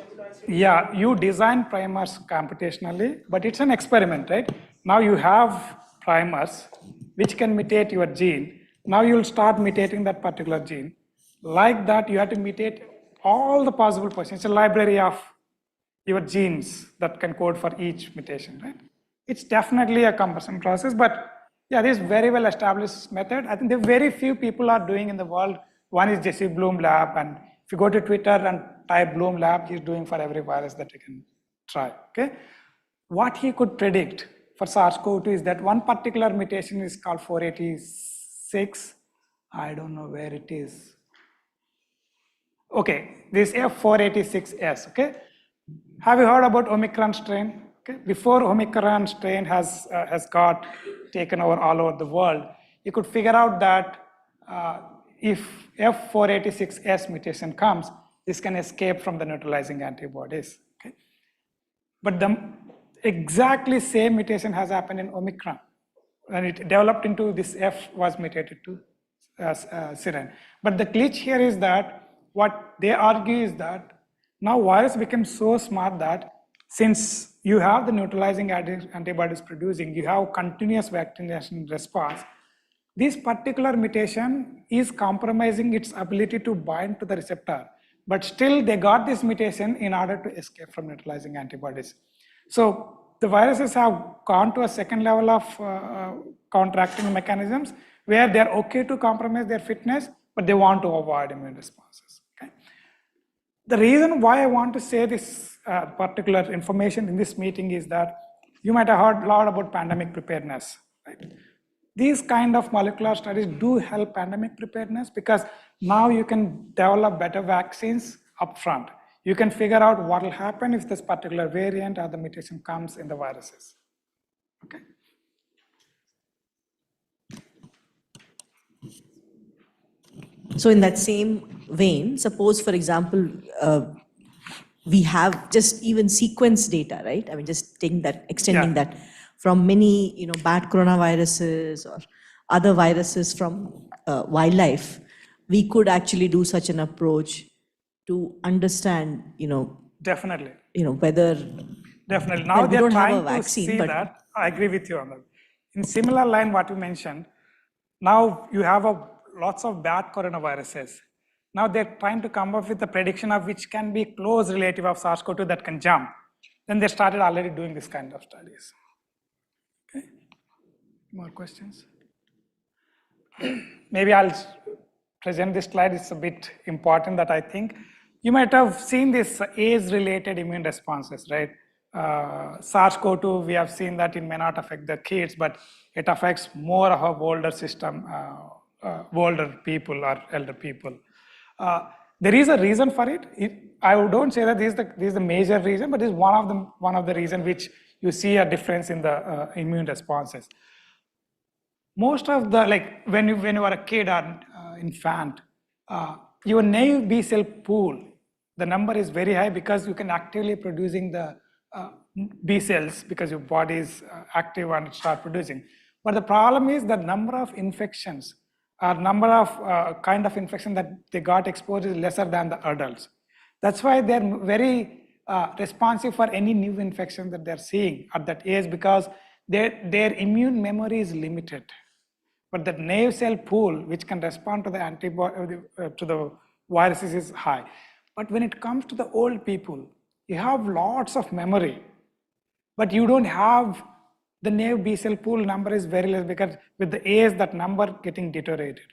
S2: Yeah, you design primers computationally, but it's an experiment, right? Now you have primers which can mutate your gene. Now you'll start mutating that particular gene. Like that, you have to mutate all the possible positions. It's a library of your genes that can code for each mutation, right? It's definitely a cumbersome process, but yeah, this is very well established method. I think there are very few people are doing in the world. One is Jesse Bloom lab, and if you go to Twitter and type Bloom lab, he's doing for every virus that you can try, okay? What he could predict for SARS-CoV-2 is that one particular mutation is called 486. I don't know where it is. Okay, this F486S, okay? Have you heard about Omicron strain? Okay. Before Omicron strain has got taken over all over the world, you could figure out that if F486S mutation comes, this can escape from the neutralizing antibodies. Okay? But the exactly same mutation has happened in Omicron. When it developed into this F was mutated to serine. But the glitch here is that what they argue is that now virus became so smart that since you have the neutralizing antibodies producing, you have continuous vaccination response, this particular mutation is compromising its ability to bind to the receptor, but still they got this mutation in order to escape from neutralizing antibodies. So the viruses have gone to a second level of counteracting mechanisms where they're okay to compromise their fitness, but they want to avoid immune responses. Okay? The reason why I want to say this particular information in this meeting is that you might have heard a lot about pandemic preparedness. Right? These kind of molecular studies do help pandemic preparedness because now you can develop better vaccines upfront. You can figure out what will happen if this particular variant or the mutation comes in the viruses. Okay.
S3: So in that same vein, suppose, for example, we have just even sequence data, right? I mean, just taking that, extending that from many, bad coronaviruses or other viruses from wildlife, we could actually do such an approach to understand,
S2: definitely,
S3: whether
S2: definitely. Now
S3: we
S2: they're
S3: don't have
S2: trying
S3: a vaccine,
S2: to see
S3: but
S2: that. I agree with you on that. In similar line, what you mentioned, now you have lots of bad coronaviruses. Now they're trying to come up with a prediction of which can be close relative of SARS-CoV-2 that can jump. Then they started already doing this kind of studies. Okay. More questions? Maybe I'll present this slide. It's a bit important that I think. You might have seen this age-related immune responses, right? SARS-CoV-2, we have seen that it may not affect the kids, but it affects more of older system, older people or elder people. There is a reason for it. I don't say that this is the major reason, but it's one of the reasons which you see a difference in the immune responses. Most of the, when you are a kid or infant, your naive B cell pool, the number is very high because you can actively producing the B cells because your body is active and start producing. But the problem is the number of infections or number of kind of infection that they got exposed is lesser than the adults. That's why they're very responsive for any new infection that they're seeing at that age because their immune memory is limited. But the naive cell pool, which can respond to the antibody to the viruses, is high. But when it comes to the old people, you have lots of memory, but you don't have the naive B cell pool number is very less because with the age that number getting deteriorated.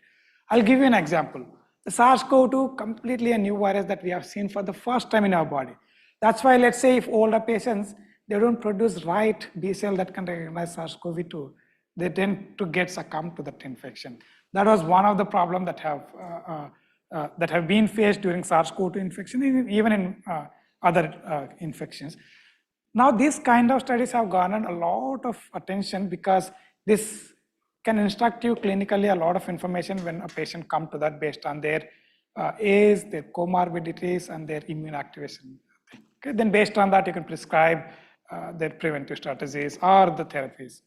S2: I'll give you an example. The SARS-CoV-2, completely a new virus that we have seen for the first time in our body. That's why, let's say, if older patients, they don't produce right B cell that can recognize SARS-CoV-2, they tend to get succumb to that infection. That was one of the problems that have been faced during SARS-CoV-2 infection, even in other infections. Now, these kind of studies have garnered a lot of attention because this can instruct you clinically a lot of information when a patient comes to that based on their age, their comorbidities, and their immune activation. Okay? Then based on that, you can prescribe their preventive strategies or the therapies.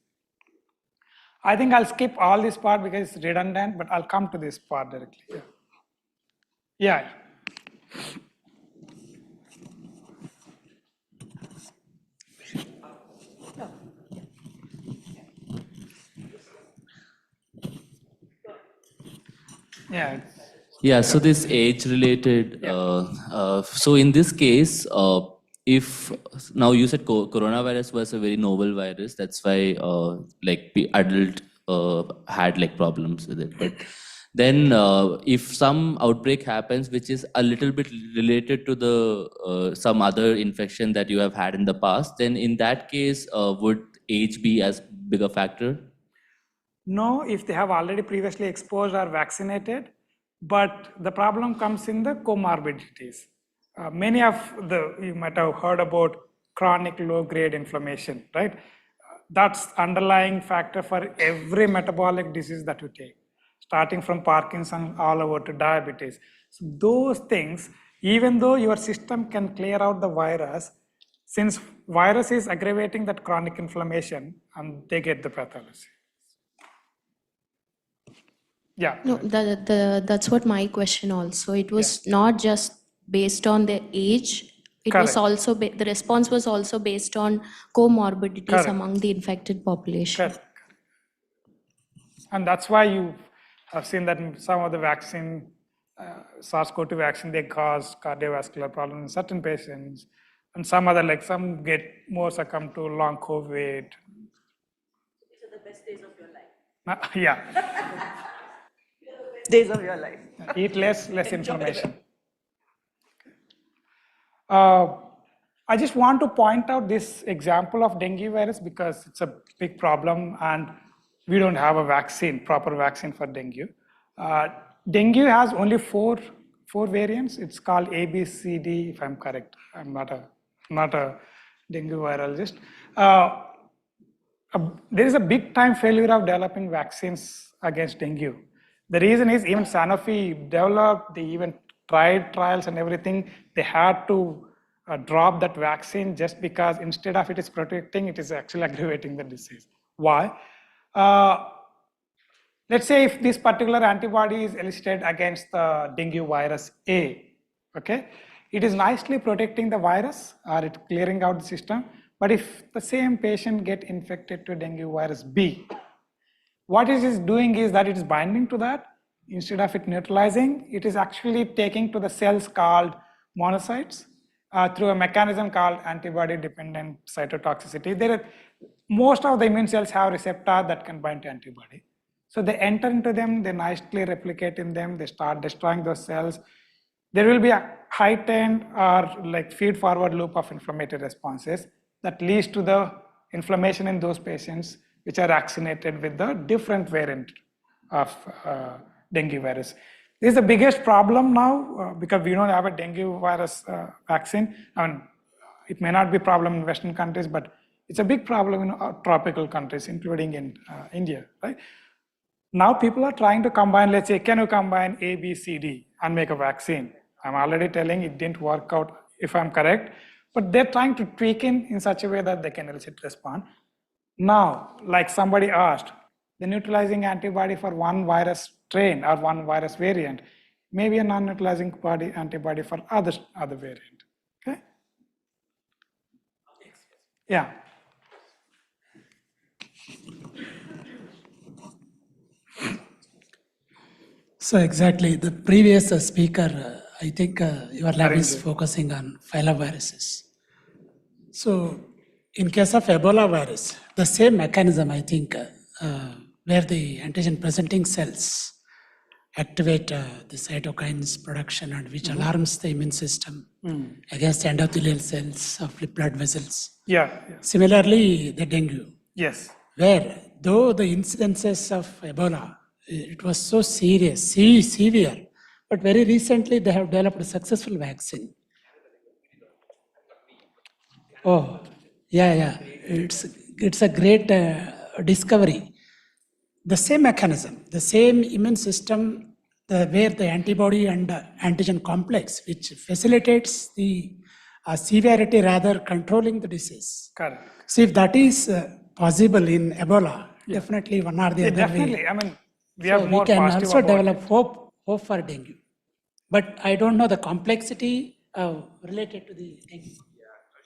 S2: I think I'll skip all this part because it's redundant, but I'll come to this part directly. Yeah. Yeah.
S15: Yeah, so this age-related, so in this case, if now you said coronavirus was a very novel virus, that's why adult had problems with it. But then if some outbreak happens, which is a little bit related to the some other infection that you have had in the past, then in that case, would age be as big a factor?
S2: No, if they have already previously exposed or vaccinated, but the problem comes in the comorbidities. Many of you might have heard about chronic low-grade inflammation, right? That's underlying factor for every metabolic disease that you take, starting from Parkinson all over to diabetes. So those things, even though your system can clear out the virus, since virus is aggravating that chronic inflammation, and they get the pathology. Yeah.
S16: No, that's what my question also. It was not just based on the age. It was also the response was also based on comorbidities among the infected population.
S2: Correct. And that's why you have seen that some of the vaccine SARS-CoV-2 vaccine, they cause cardiovascular problems in certain patients, and some other, like some get more succumb to long COVID.
S3: These are the best days of your life.
S2: Yeah.
S3: Days of your life.
S2: Eat less
S3: Enjoy
S2: inflammation. I just want to point out this example of dengue virus because it's a big problem and we don't have a vaccine, proper vaccine for dengue. Dengue has only four variants. It's called A, B, C, D, if I'm correct. I'm not a dengue virologist. There is a big time failure of developing vaccines against dengue. The reason is even Sanofi developed, they even tried trials and everything. They had to drop that vaccine just because instead of it is protecting, it is actually aggravating the disease. Why? Let's say if this particular antibody is elicited against the dengue virus A, okay? It is nicely protecting the virus or it clearing out the system. But if the same patient get infected to dengue virus B, what it is doing is that it is binding to that. Instead of it neutralizing, it is actually taking to the cells called monocytes through a mechanism called antibody-dependent cytotoxicity. Most of the immune cells have receptors that can bind to antibody. So they enter into them, they nicely replicate in them, they start destroying those cells. There will be a heightened or like feed-forward loop of inflammatory responses that leads to the inflammation in those patients which are vaccinated with the different variant of dengue virus. This is the biggest problem now because we don't have a dengue virus vaccine. I mean, it may not be a problem in Western countries, but it's a big problem in tropical countries, including in India, right? Now people are trying to combine, let's say, can you combine A, B, C, D and make a vaccine? I'm already telling it didn't work out if I'm correct, but they're trying to tweak in such a way that they can elicit response. Now, like somebody asked, the neutralizing antibody for one virus strain or one virus variant may be a non-neutralizing antibody for other variant. Okay? Yeah.
S11: So exactly, the previous speaker, I think your lab is focusing on filoviruses. So in case of Ebola virus, the same mechanism, I think, where the antigen presenting cells activate the cytokines production and which alarms the immune system against endothelial cells of the blood vessels.
S2: Yeah.
S11: Similarly, the dengue.
S2: Yes.
S11: Where though the incidences of Ebola, it was so serious, severe, but very recently they have developed a successful vaccine. Oh, yeah. It's a great discovery. The same mechanism, the same immune system, where the antibody and antigen complex, which facilitates the severity rather controlling the disease.
S2: Correct.
S11: So if that is possible in Ebola, definitely one or the other
S2: definitely.
S11: way.
S2: I mean, we
S11: So
S2: are more
S11: we can
S2: positive
S11: also
S2: about
S11: develop
S2: it.
S11: hope for dengue. But I don't know the complexity related to the dengue.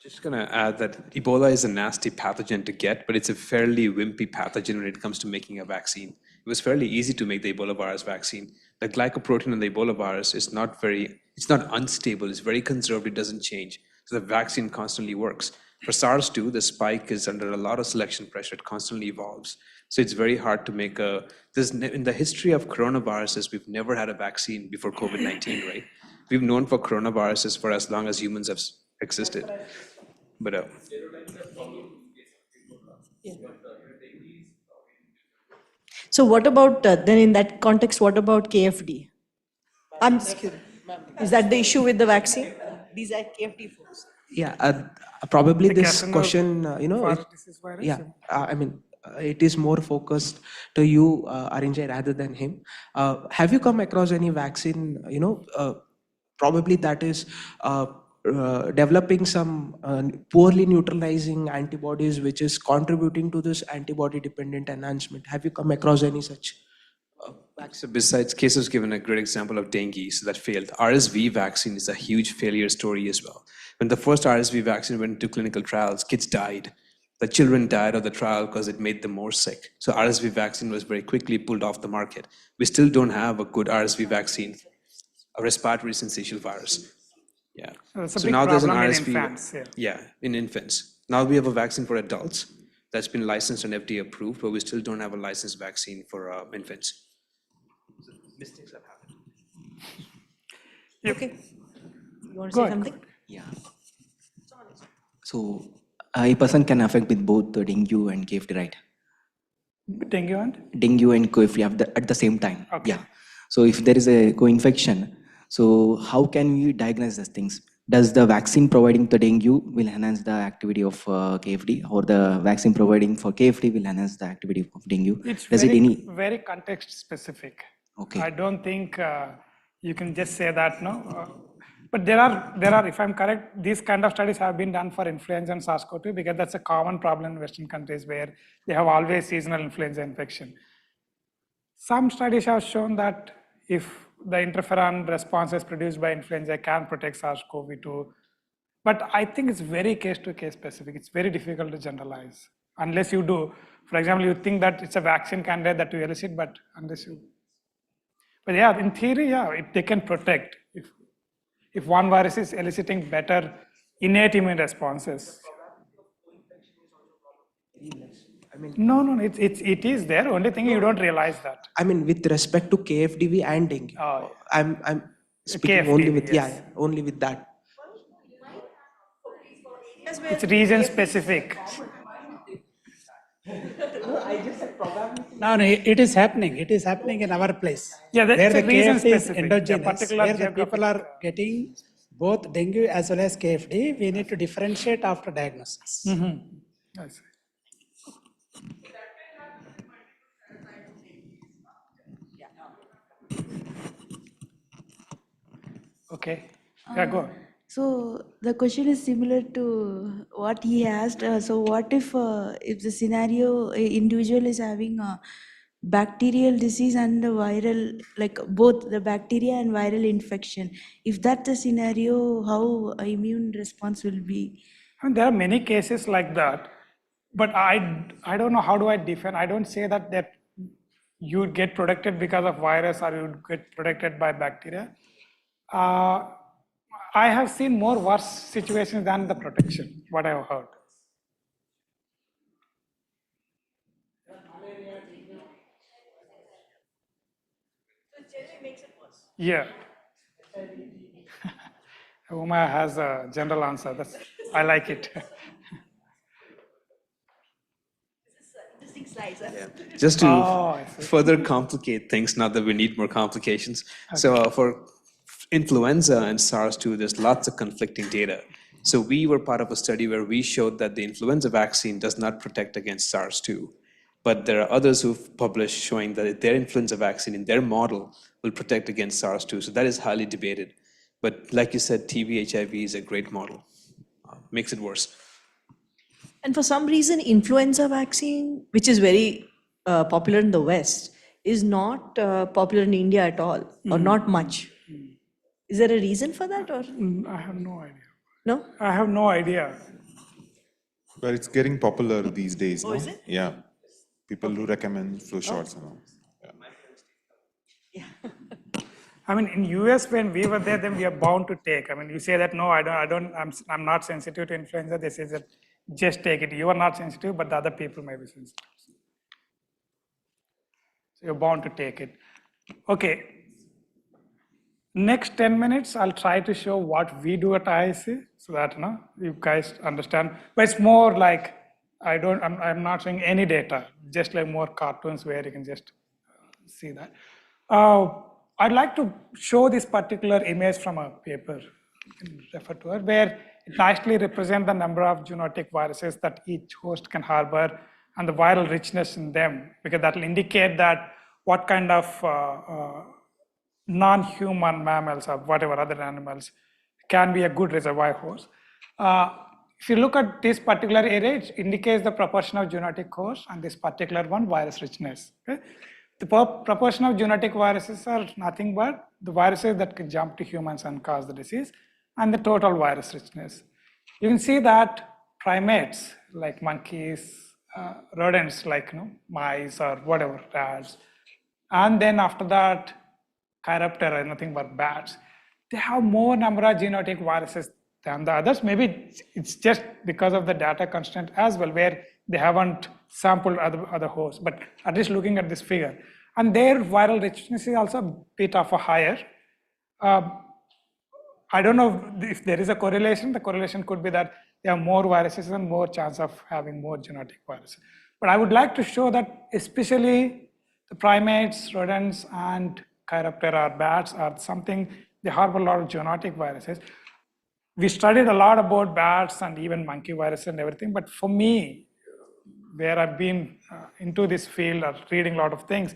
S1: Just going to add that Ebola is a nasty pathogen to get, but it's a fairly wimpy pathogen when it comes to making a vaccine. It was fairly easy to make the Ebola virus vaccine. The glycoprotein in the Ebola virus is it's not unstable, it's very conserved, it doesn't change. So the vaccine constantly works. For SARS-2, the spike is under a lot of selection pressure, it constantly evolves. So it's very hard to make in the history of coronaviruses, we've never had a vaccine before COVID-19, right? We've known for coronaviruses for as long as humans have existed. But
S3: So what about, then in that context, what about KFD? I'm just curious. Is that the issue with the vaccine? These are KFD folks.
S10: Yeah, probably
S2: The
S10: this
S2: Casanova
S10: question,
S2: disease virus?
S10: yeah, I mean, it is more focused to you, Arinjay, rather than him. Have you come across any vaccine, probably that is developing some poorly neutralizing antibodies, which is contributing to this antibody-dependent enhancement? Have you come across any such vaccine?
S1: So besides, Kesav's given a great example of dengue, so that failed. RSV vaccine is a huge failure story as well. When the first RSV vaccine went into clinical trials, kids died. The children died of the trial because it made them more sick. So RSV vaccine was very quickly pulled off the market. We still don't have a good RSV vaccine. a respiratory syncytial virus. Yeah.
S2: That's a
S1: So
S2: big
S1: now there's an
S2: problem in
S1: RSV.
S2: infants, yeah.
S1: Yeah, in infants. Now we have a vaccine for adults that's been licensed and FDA approved, but we still don't have a licensed vaccine for infants. So mistakes have happened.
S3: Okay. You want to
S2: Go
S3: say
S2: ahead.
S3: something?
S8: Yeah. So a person can affect with both the dengue and KFD, right?
S2: Dengue and?
S8: Dengue and KFD at the same time.
S2: Okay.
S8: Yeah. So if there is a co-infection, so how can we diagnose these things? Does the vaccine providing the dengue will enhance the activity of KFD, or the vaccine providing for KFD will enhance the activity of dengue?
S2: It's
S8: Does it any?
S2: very context specific.
S8: Okay.
S2: I don't think you can just say that, no. But there are, if I'm correct, these kind of studies have been done for influenza and SARS-CoV-2 because that's a common problem in Western countries where they have always seasonal influenza infection. Some studies have shown that if the interferon responses produced by influenza can protect SARS-CoV-2, but I think it's very case-to-case specific. It's very difficult to generalize unless you do. For example, you think that it's a vaccine candidate that you elicit, but unless you. But yeah, in theory, yeah, they can protect. If one virus is eliciting better innate immune responses. No, it is there. Only thing you don't realize that.
S10: I mean, with respect to KFDV and dengue, I'm speaking
S2: KFDV,
S10: only with
S2: yes.
S10: only with that.
S2: It's region specific.
S11: No, it is happening. It is happening in our place.
S2: Yeah, that's
S11: where
S2: a
S11: the
S2: reason
S11: KFD is
S2: specific,
S11: endogenous,
S2: particular
S11: where the
S2: geographic-
S11: people are getting both dengue as well as KFD, we need to differentiate after diagnosis.
S2: I see. Okay. Yeah, go on.
S17: So the question is similar to what he asked. So what if the scenario individual is having a bacterial disease and the viral, like both the bacteria and viral infection? If that's the scenario, how immune response will be?
S2: And there are many cases like that, but I don't know how do I define. I don't say that you would get protected because of virus or you would get protected by bacteria. I have seen more worse situations than the protection, what I have heard. Yeah. Uma has a general answer. I like it.
S1: Just to further complicate things, not that we need more complications. Okay. So for influenza and SARS-2, there's lots of conflicting data. So we were part of a study where we showed that the influenza vaccine does not protect against SARS-2. But there are others who've published showing that their influenza vaccine in their model will protect against SARS-2. So that is highly debated. But like you said, TB HIV is a great model. Makes it worse.
S3: And for some reason, influenza vaccine, which is very popular in the West, is not popular in India at all, or not much. Is there a reason for that, or?
S2: I have no idea.
S3: No?
S2: I have no idea.
S12: But it's getting popular these days,
S3: Oh,
S12: no?
S3: is it?
S12: Yeah. People do recommend flu shots and all.
S3: Yeah.
S2: I mean, in US, when we were there, then we are bound to take. I mean, you say that, no, I'm not sensitive to influenza. They say that just take it. You are not sensitive, but the other people may be sensitive. So you're bound to take it. Okay. Next 10 minutes, I'll try to show what we do at IIC so that you guys understand. But it's more like, I'm not showing any data, just like more cartoons where you can just see that. I'd like to show this particular image from a paper, you can refer to it, where it nicely represents the number of zoonotic viruses that each host can harbor and the viral richness in them, because that will indicate that what kind of non-human mammals or whatever other animals can be a good reservoir host. If you look at this particular area, it indicates the proportion of zoonotic hosts, and this particular one, virus richness. Okay? The proportion of zoonotic viruses are nothing but the viruses that can jump to humans and cause the disease, and the total virus richness. You can see that primates like monkeys, rodents like mice or whatever, rats, and then after that, Chiroptera, nothing but bats. they have more number of genotypic viruses than the others. Maybe it's just because of the data constraint as well, where they haven't sampled other hosts, but at least looking at this figure. And their viral richness is also a bit of a higher. I don't know if there is a correlation. The correlation could be that they have more viruses and more chance of having more genetic viruses. But I would like to show that especially the primates, rodents, and Chiroptera or bats are something, they harbor a lot of zoonotic viruses. We studied a lot about bats and even monkey virus and everything, but for me, where I've been into this field or reading a lot of things,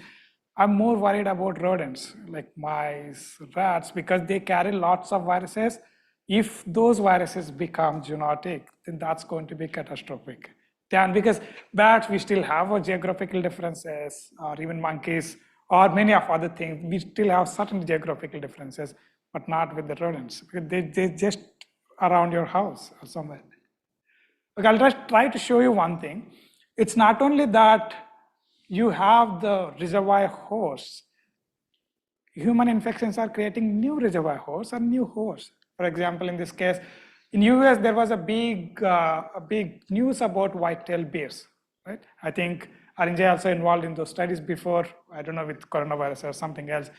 S2: I'm more worried about rodents like mice, rats, because they carry lots of viruses. If those viruses become zoonotic, then that's going to be catastrophic. Then, because bats, we still have geographical differences, or even monkeys, or many of other things, we still have certain geographical differences, but not with the rodents, because they're just around your house or somewhere. Okay, I'll just try to show you one thing. It's not only that you have the reservoir hosts. Human infections are creating new reservoir hosts and new hosts. For example, in this case, in US, there was a big news about white-tailed bears, right? I think Arinjay also involved in those studies before, I don't know, with coronavirus or something else.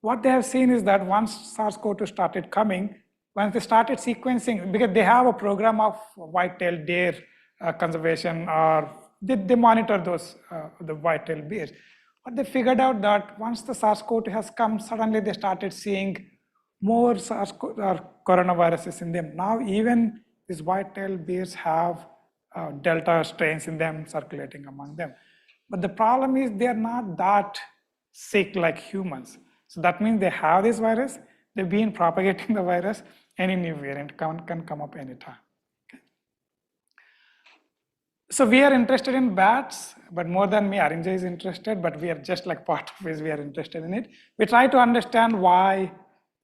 S2: What they have seen is that once SARS-CoV-2 started coming, once they started sequencing, because they have a program of white-tailed deer conservation, or they monitor those, the white-tailed bears. But they figured out that once the SARS-CoV-2 has come, suddenly they started seeing more coronaviruses in them. Now even these white-tailed bears have Delta strains in them circulating among them. But the problem is they're not that sick like humans. So that means they have this virus, they've been propagating the virus, any new variant can come up anytime. Okay. So we are interested in bats, but more than me, Arinjay is interested, but we are just like part of it, we are interested in it. We try to understand why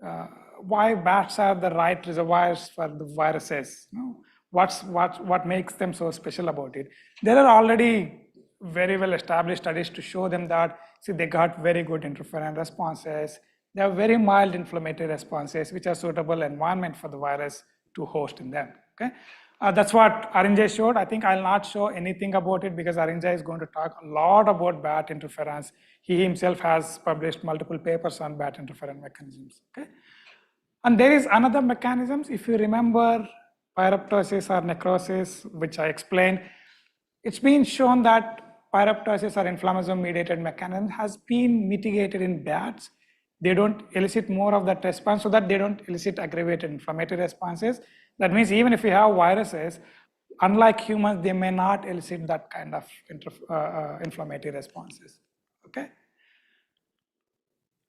S2: bats are the right reservoirs for the viruses. You know, what makes them so special about it? There are already very well established studies to show them that, see, they got very good interferon responses. They have very mild inflammatory responses, which are suitable environment for the virus to host in them. Okay, that's what Arinjay showed. I think I'll not show anything about it because Arinjay is going to talk a lot about bat interference. He himself has published multiple papers on bat interferon mechanisms. Okay, and there is another mechanism. If you remember pyroptosis or necrosis, which I explained, it's been shown that pyroptosis or inflammasome-mediated mechanism has been mitigated in bats. They don't elicit more of that response, so that they don't elicit aggravated inflammatory responses. That means even if you have viruses, unlike humans, they may not elicit that kind of inflammatory responses. Okay.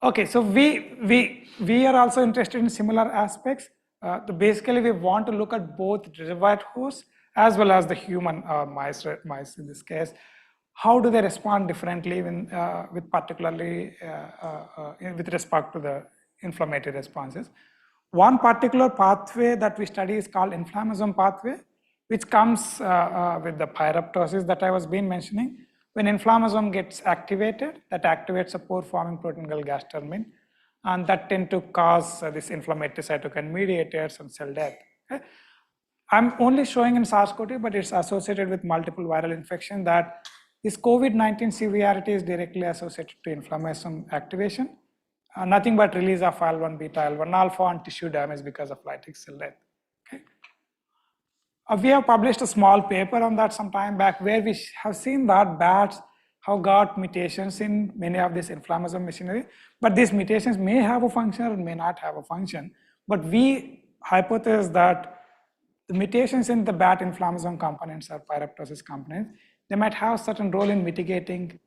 S2: Okay, so we are also interested in similar aspects. Basically, we want to look at both reservoir hosts as well as the human mice in this case. How do they respond differently with particularly with respect to the inflammatory responses? One particular pathway that we study is called inflammasome pathway, which comes with the pyroptosis that I was mentioning. When inflammasome gets activated, that activates a pore-forming protein called gastermin, and that tend to cause this inflammatory cytokine mediators and cell death. Okay? I'm only showing in SARS-CoV-2, but it's associated with multiple viral infection that this COVID-19 severity is directly associated to inflammation activation, nothing but release of IL-1 beta, IL-1 alpha, and tissue damage because of lytic cell death. Okay. We have published a small paper on that some time back where we have seen that bats have got mutations in many of this inflammasome machinery, but these mutations may have a function or may not have a function. But we hypothesize that the mutations in the bat inflammasome components or pyroptosis components, they might have certain role in mitigating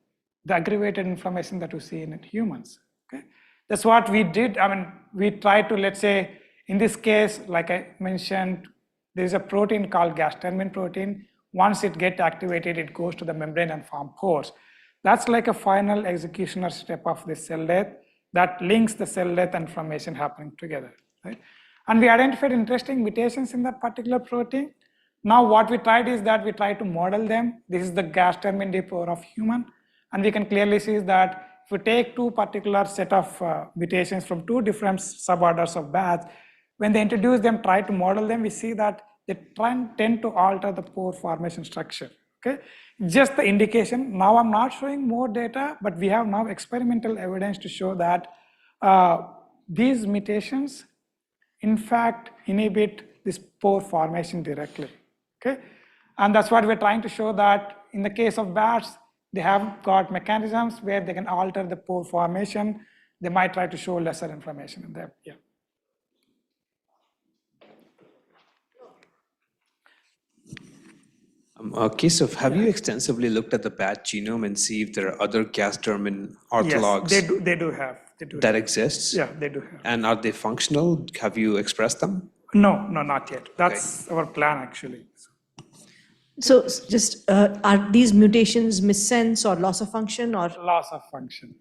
S2: the aggravated inflammation that we see in humans. Okay? That's what we did. I mean, we tried to, let's say, in this case, like I mentioned, there is a protein called gastermin protein. Once it gets activated, it goes to the membrane and form pores. That's like a final executioner step of the cell death that links the cell death and inflammation happening together. Right? And we identified interesting mutations in that particular protein. Now what we tried is that we tried to model them. This is the gastermin depot of human. And we can clearly see that if we take two particular set of mutations from two different suborders of bats, when they introduce them, try to model them, we see that they tend to alter the pore formation structure. Okay, just the indication. Now I'm not showing more data, but we have now experimental evidence to show that these mutations, in fact, inhibit this pore formation directly. Okay, and that's what we're trying to show, that in the case of bats, they have got mechanisms where they can alter the pore formation. They might try to show lesser inflammation in them. Yeah.
S1: Keshav, have you extensively looked at the bat genome and see if there are other Gasdermin orthologs
S2: Yes, they do have.
S1: that exists?
S2: Yeah, they do have.
S1: And are they functional? Have you expressed them?
S2: No, not yet. That's our plan, actually.
S3: So just, are these mutations missense or loss of function or?
S2: Loss of function.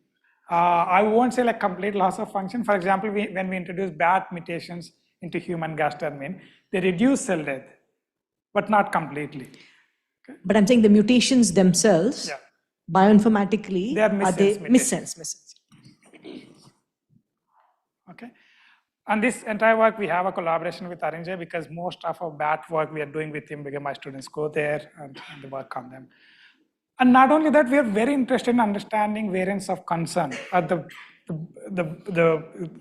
S2: I won't say like complete loss of function. For example, when we introduce bat mutations into human Gasdermin, they reduce cell death, but not completely. Okay.
S3: But I'm saying the mutations themselves, bioinformatically,
S2: they are
S3: missense.
S2: Okay. And this entire work, we have a collaboration with Arinjay, because most of our bat work we are doing with him, because my students go there and work on them. And not only that, we are very interested in understanding variants of concern.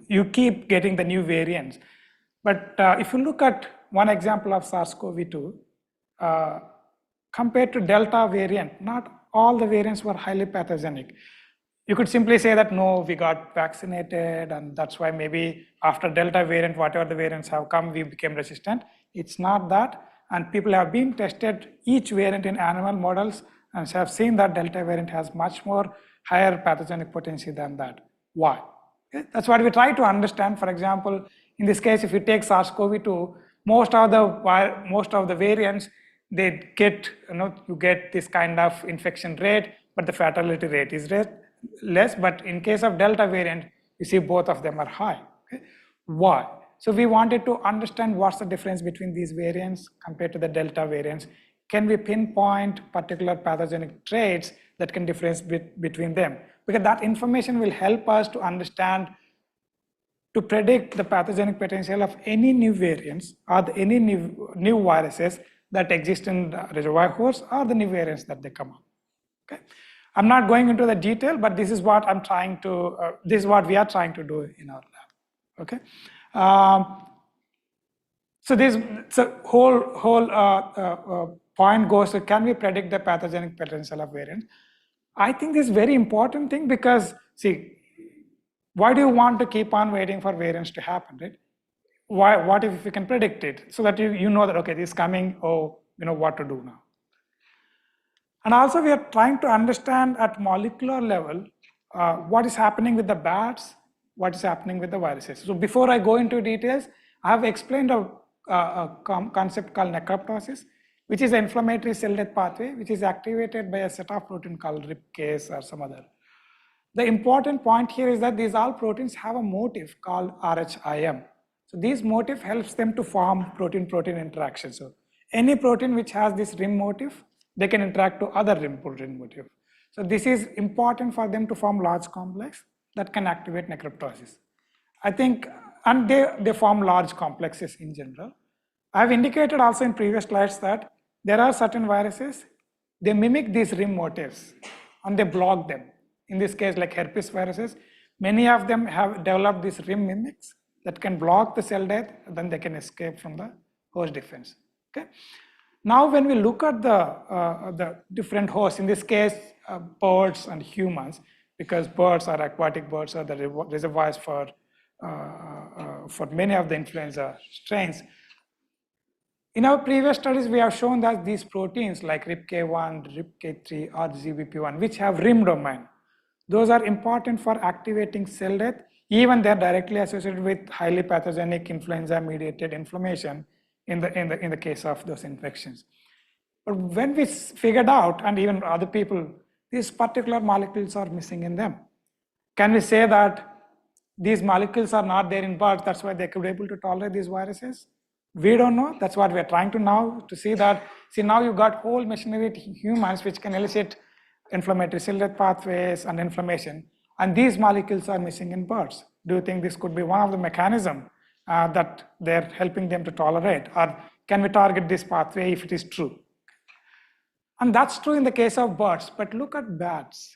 S2: You keep getting the new variants. But if you look at one example of SARS-CoV-2, compared to Delta variant, not all the variants were highly pathogenic. You could simply say that, no, we got vaccinated, and that's why maybe after Delta variant, whatever the variants have come, we became resistant. It's not that. And people have been tested each variant in animal models and have seen that Delta variant has much more higher pathogenic potency than that. Why? Okay? That's what we try to understand. For example, in this case, if you take SARS-CoV-2, most of the variants, they get, you get this kind of infection rate, but the fatality rate is less. But in case of Delta variant, you see both of them are high. Okay? Why? So we wanted to understand what's the difference between these variants compared to the Delta variants. Can we pinpoint particular pathogenic traits that can differentiate between them? Because that information will help us to understand, to predict the pathogenic potential of any new variants or any new viruses that exist in the reservoir hosts, or the new variants that they come up. Okay? I'm not going into the detail, but this is what we are trying to do in our lab. Okay. So this whole point goes to, can we predict the pathogenic potential of variants? I think this is a very important thing, because see, why do you want to keep on waiting for variants to happen, right? What if we can predict it, so that you know that, okay, this is coming, what to do now. And also we are trying to understand at molecular level what is happening with the bats, what is happening with the viruses. So before I go into details, I have explained a concept called necroptosis, which is an inflammatory cell death pathway, which is activated by a set of protein called RIPase or some other. The important point here is that these all proteins have a motif called RHIM. So this motif helps them to form protein-protein interactions. So any protein which has this RIM motif, they can interact to other RIM protein motif. So this is important for them to form large complex that can activate necroptosis. I think, and they form large complexes in general. I've indicated also in previous slides that there are certain viruses, they mimic these RIM motifs and they block them. In this case, like herpes viruses, many of them have developed these RIM mimics that can block the cell death, and then they can escape from the host defense. Okay. Now, when we look at the different hosts, in this case, birds and humans, because birds are aquatic birds, are the reservoirs for many of the influenza strains. In our previous studies, we have shown that these proteins like RIPK1, RIPK3, or GBP1, which have RIM domain, those are important for activating cell death. Even they're directly associated with highly pathogenic influenza-mediated inflammation in the case of those infections. But when we figured out, and even other people, these particular molecules are missing in them. Can we say that these molecules are not there in birds, that's why they could be able to tolerate these viruses? We don't know. That's what we're trying to now to see that. See, now you've got whole machinery in humans which can elicit inflammatory cell death pathways and inflammation. And these molecules are missing in birds. Do you think this could be one of the mechanisms that they're helping them to tolerate? Or can we target this pathway if it is true? And that's true in the case of birds, but look at bats.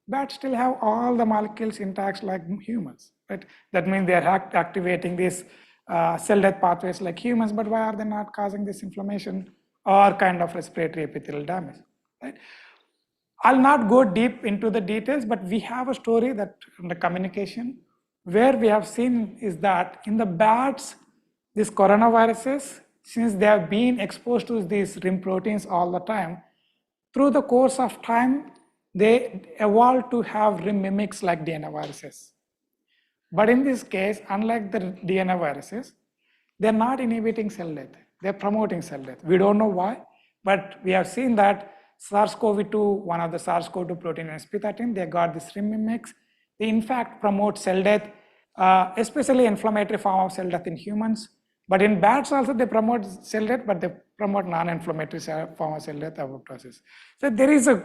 S2: Bats still have all the molecules intact like humans, right? That means they're activating these cell death pathways like humans, but why are they not causing this inflammation or kind of respiratory epithelial damage, right? I'll not go deep into the details, but we have a story that in the communication where we have seen is that in the bats, these coronaviruses, since they have been exposed to these rim proteins all the time, through the course of time, they evolved to have rim mimics like DNA viruses. But in this case, unlike the DNA viruses, they're not inhibiting cell death. They're promoting cell death. We don't know why, but we have seen that SARS-CoV-2, one of the SARS-CoV-2 protein sp13, they got this rim mimics. They in fact promote cell death, especially inflammatory form of cell death in humans. But in bats also they promote cell death, but they promote non-inflammatory form of cell death, apoptosis. So there is a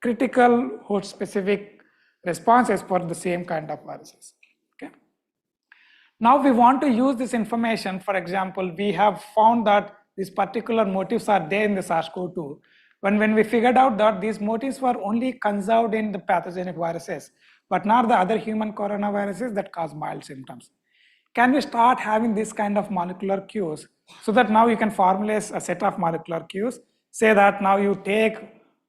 S2: critical host-specific responses for the same kind of viruses. Okay. Now we want to use this information. For example, we have found that these particular motifs are there in the SARS-CoV-2. When we figured out that these motifs were only conserved in the pathogenic viruses, but not the other human coronaviruses that cause mild symptoms. Can we start having this kind of molecular cues so that now you can formulate a set of molecular cues, say that now you take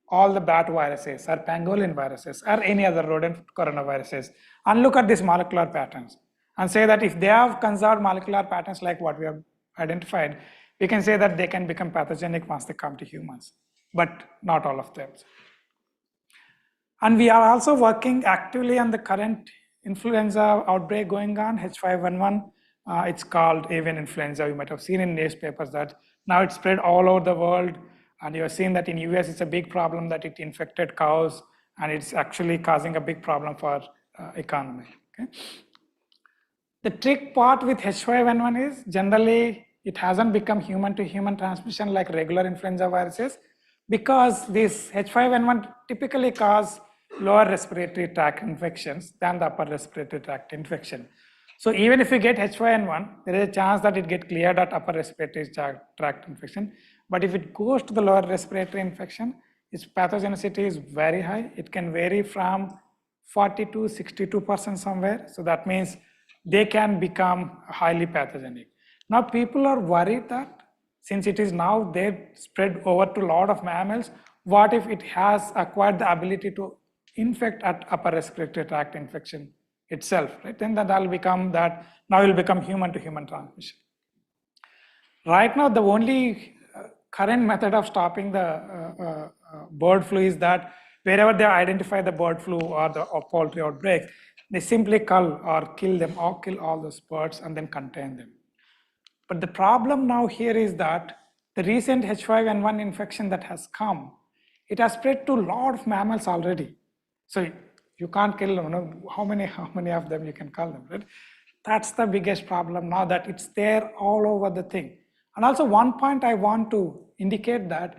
S2: all the bat viruses or pangolin viruses or any other rodent coronaviruses and look at these molecular patterns and say that if they have conserved molecular patterns like what we have identified, we can say that they can become pathogenic once they come to humans, but not all of them. And we are also working actively on the current influenza outbreak going on, H5N1. It's called avian influenza. You might have seen in newspapers that now it's spread all over the world. And you have seen that in US, it's a big problem that it infected cows, and it's actually causing a big problem for economy. Okay? The trick part with H5N1 is generally it hasn't become human-to-human transmission like regular influenza viruses, because this H5N1 typically cause lower respiratory tract infections than the upper respiratory tract infection. So even if you get H5N1, there is a chance that it get cleared at upper respiratory tract infection. But if it goes to the lower respiratory infection, its pathogenicity is very high. It can vary from 40 to 62% somewhere. So that means they can become highly pathogenic. Now people are worried that since it is now there spread over to a lot of mammals, what if it has acquired the ability to infect at upper respiratory tract infection itself, right? Then that will become that, now it will become human-to-human transmission. Right now, the only current method of stopping the bird flu is that wherever they identify the bird flu or the poultry outbreak, they simply cull or kill them or kill all those birds and then contain them. But the problem now here is that the recent H5N1 infection that has come, it has spread to a lot of mammals already. So you can't kill them. How many of them you can kill them, right? That's the biggest problem now, that it's there all over the thing. And also one point I want to indicate that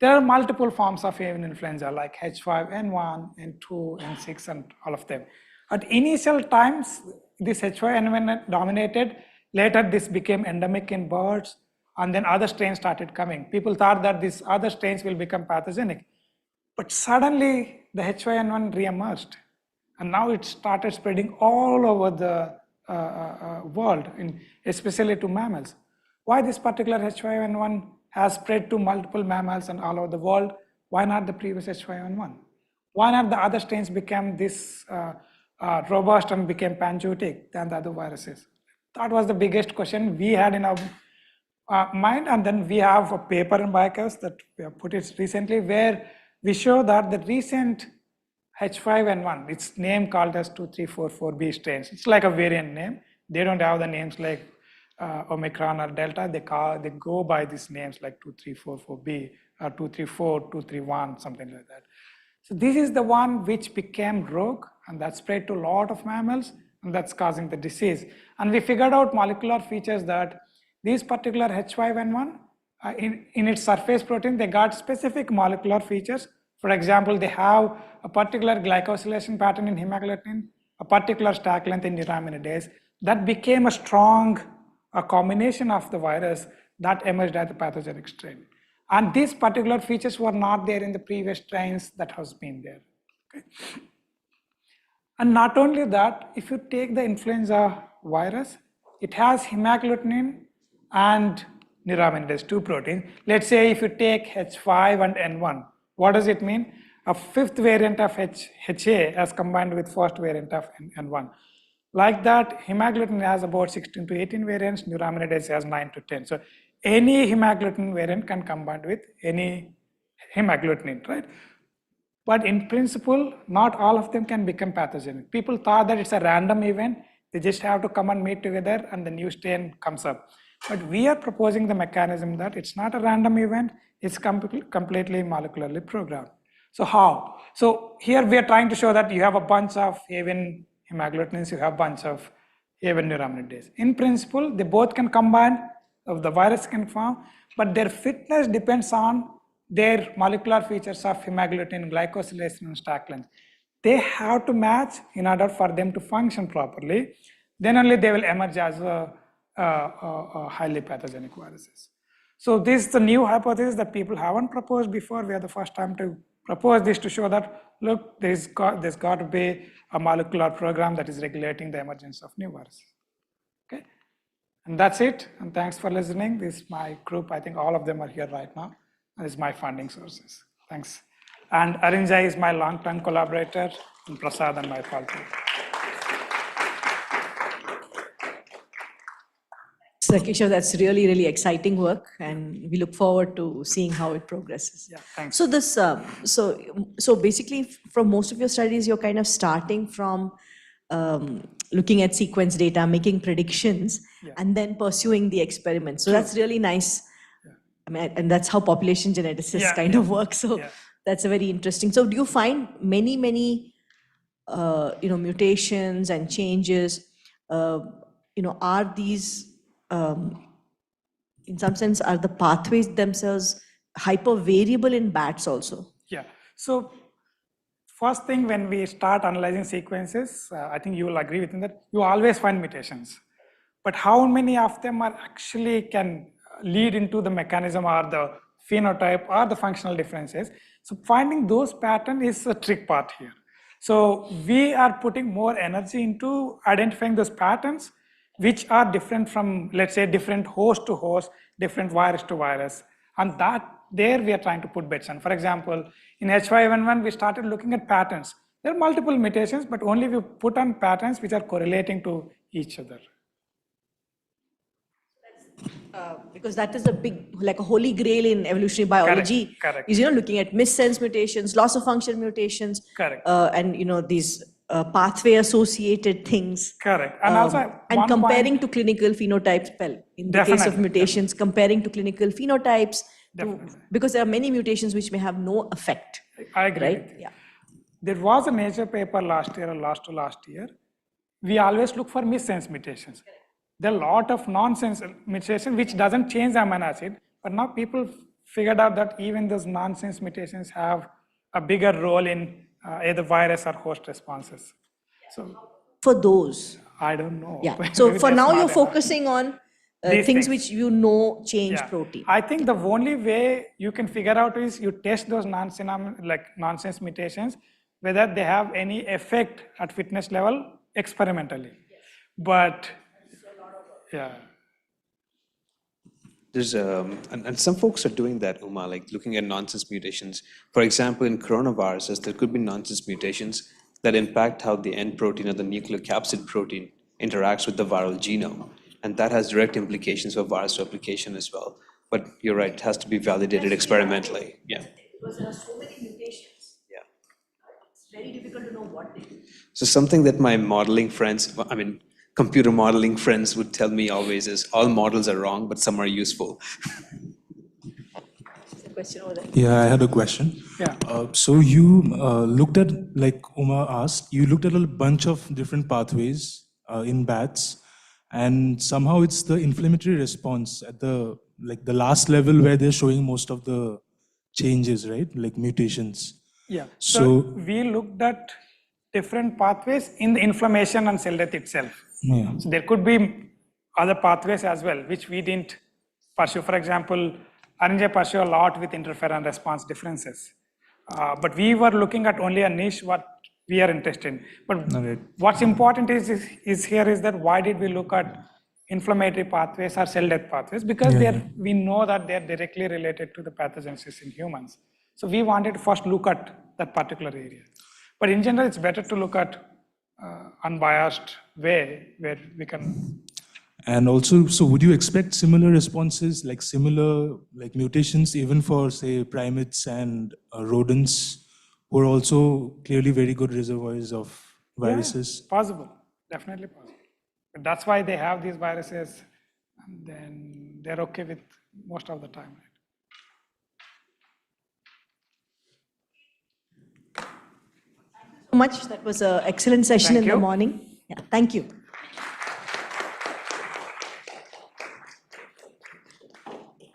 S2: there are multiple forms of avian influenza like H5N1, N2, N6, and all of them. At initial times, this H5N1 dominated. Later, this became endemic in birds, and then other strains started coming. People thought that these other strains will become pathogenic. But suddenly, the H5N1 re-emerged. And now it started spreading all over the world, especially to mammals. Why this particular H5N1 has spread to multiple mammals and all over the world? Why not the previous H5N1? Why not the other strains became this robust and became panzootic than the other viruses? That was the biggest question we had in our mind. And then we have a paper in Biochemist that we have put it recently where we show that the recent H5N1, its name called as 2344B strains. It's like a variant name. They don't have the names like Omicron or Delta. They go by these names like 2344B or 234, 231, something like that. So this is the one which became rogue, and that spread to a lot of mammals, and that's causing the disease. And we figured out molecular features that these particular H5N1, in its surface protein, they got specific molecular features For example, they have a particular glycosylation pattern in hemagglutinin, a particular stack length in neuraminidase that became a strong combination of the virus that emerged as the pathogenic strain. And these particular features were not there in the previous strains that has been there. Okay. And not only that, if you take the influenza virus, it has hemagglutinin and neuraminidase, 2 proteins. Let's say if you take H5 and N1, what does it mean? A 5th variant of HA as combined with 1st variant of N1. Like that, hemagglutinin has about 16 to 18 variants, neuraminidase has 9 to 10. So any hemagglutinin variant can combine with any hemagglutinin, right? But in principle, not all of them can become pathogenic. People thought that it's a random event. They just have to come and meet together and the new strain comes up. But we are proposing the mechanism that it's not a random event, it's completely molecularly programmed. So how? So here we are trying to show that you have a bunch of even hemagglutinins, you have a bunch of even neuraminidase. In principle, they both can combine, the virus can form, but their fitness depends on their molecular features of hemagglutinin, glycosylation, and stack length. They have to match in order for them to function properly. Then only they will emerge as a highly pathogenic viruses. So this is the new hypothesis that people haven't proposed before. We are the first time to propose this to show that, look, there's got to be a molecular program that is regulating the emergence of new viruses. Okay, and that's it. And thanks for listening. This is my group. I think all of them are here right now. And this is my funding sources. Thanks. And Arinjai is my long-term collaborator, and Prasad and my faculty.
S3: So Keshav, that's really, really exciting work, and we look forward to seeing how it progresses.
S2: Yeah, thanks.
S3: So this, so basically, from most of your studies, you're kind of starting from looking at sequence data, making predictions, and then pursuing the experiments. So that's really nice. I mean, and that's how population geneticists kind of work. So that's a very interesting. So do you find many, mutations and changes? Are these in some sense, are the pathways themselves hyper variable in bats also?
S2: Yeah. So first thing, when we start analyzing sequences, I think you will agree with me that you always find mutations. But how many of them are actually can lead into the mechanism or the phenotype or the functional differences? So finding those patterns is a trick part here. So we are putting more energy into identifying those patterns which are different from, let's say, different host to host, different virus to virus. And that there we are trying to put bets on. For example, in H5N1, we started looking at patterns. There are multiple mutations, but only we put on patterns which are correlating to each other.
S3: Because that is a big, like a holy grail in evolutionary biology.
S2: Correct.
S3: Is looking at missense mutations, loss of function mutations, and these pathway associated things.
S2: Correct. And also
S3: and comparing to clinical phenotypes. Well, in the case of mutations, comparing to clinical phenotypes, because there are many mutations which may have no effect.
S2: I agree.
S3: Right? Yeah.
S2: There was a major paper last year or last year. We always look for missense mutations. There are a lot of nonsense mutations which doesn't change the amino acid, but now people figured out that even those nonsense mutations have a bigger role in either virus or host responses. So
S3: for those,
S2: I don't know.
S3: Yeah. So for now, you're focusing on things which change protein.
S2: I think the only way you can figure out is you test those nonsense mutations, whether they have any effect at fitness level experimentally. But yeah.
S1: There's and some folks are doing that, Uma, like looking at nonsense mutations. For example, in coronaviruses, there could be nonsense mutations that impact how the N protein or the nucleocapsid protein interacts with the viral genome. And that has direct implications for virus replication as well. But you're right, it has to be validated experimentally. Yeah.
S3: Because there are so many mutations.
S1: Yeah.
S3: It's very difficult to know what they do.
S1: So something that my modeling friends, computer modeling friends would tell me always is all models are wrong, but some are useful.
S18: Yeah, I had a question.
S2: Yeah.
S18: So you looked at, like Uma asked, you looked at a bunch of different pathways in bats, and somehow it's the inflammatory response at the last level where they're showing most of the changes, right? Like mutations.
S2: Yeah. So we looked at different pathways in the inflammation and cell death itself.
S18: Yeah.
S2: So there could be other pathways as well, which we didn't pursue. For example, RNJ pursue a lot with interferon response differences. But we were looking at only a niche what we are interested in. But what's important is here is that why did we look at inflammatory pathways or cell death pathways? Because we know that they're directly related to the pathogenesis in humans. So we wanted to first look at that particular area. But in general, it's better to look at unbiased way where we can.
S18: And also, so would you expect similar responses, like similar like mutations, even for say primates and rodents, who are also clearly very good reservoirs of viruses?
S2: Yeah, possible, definitely possible. But that's why they have these viruses, and then they're okay with most of the time.
S3: So much. That was an excellent session in the morning. Yeah, thank you.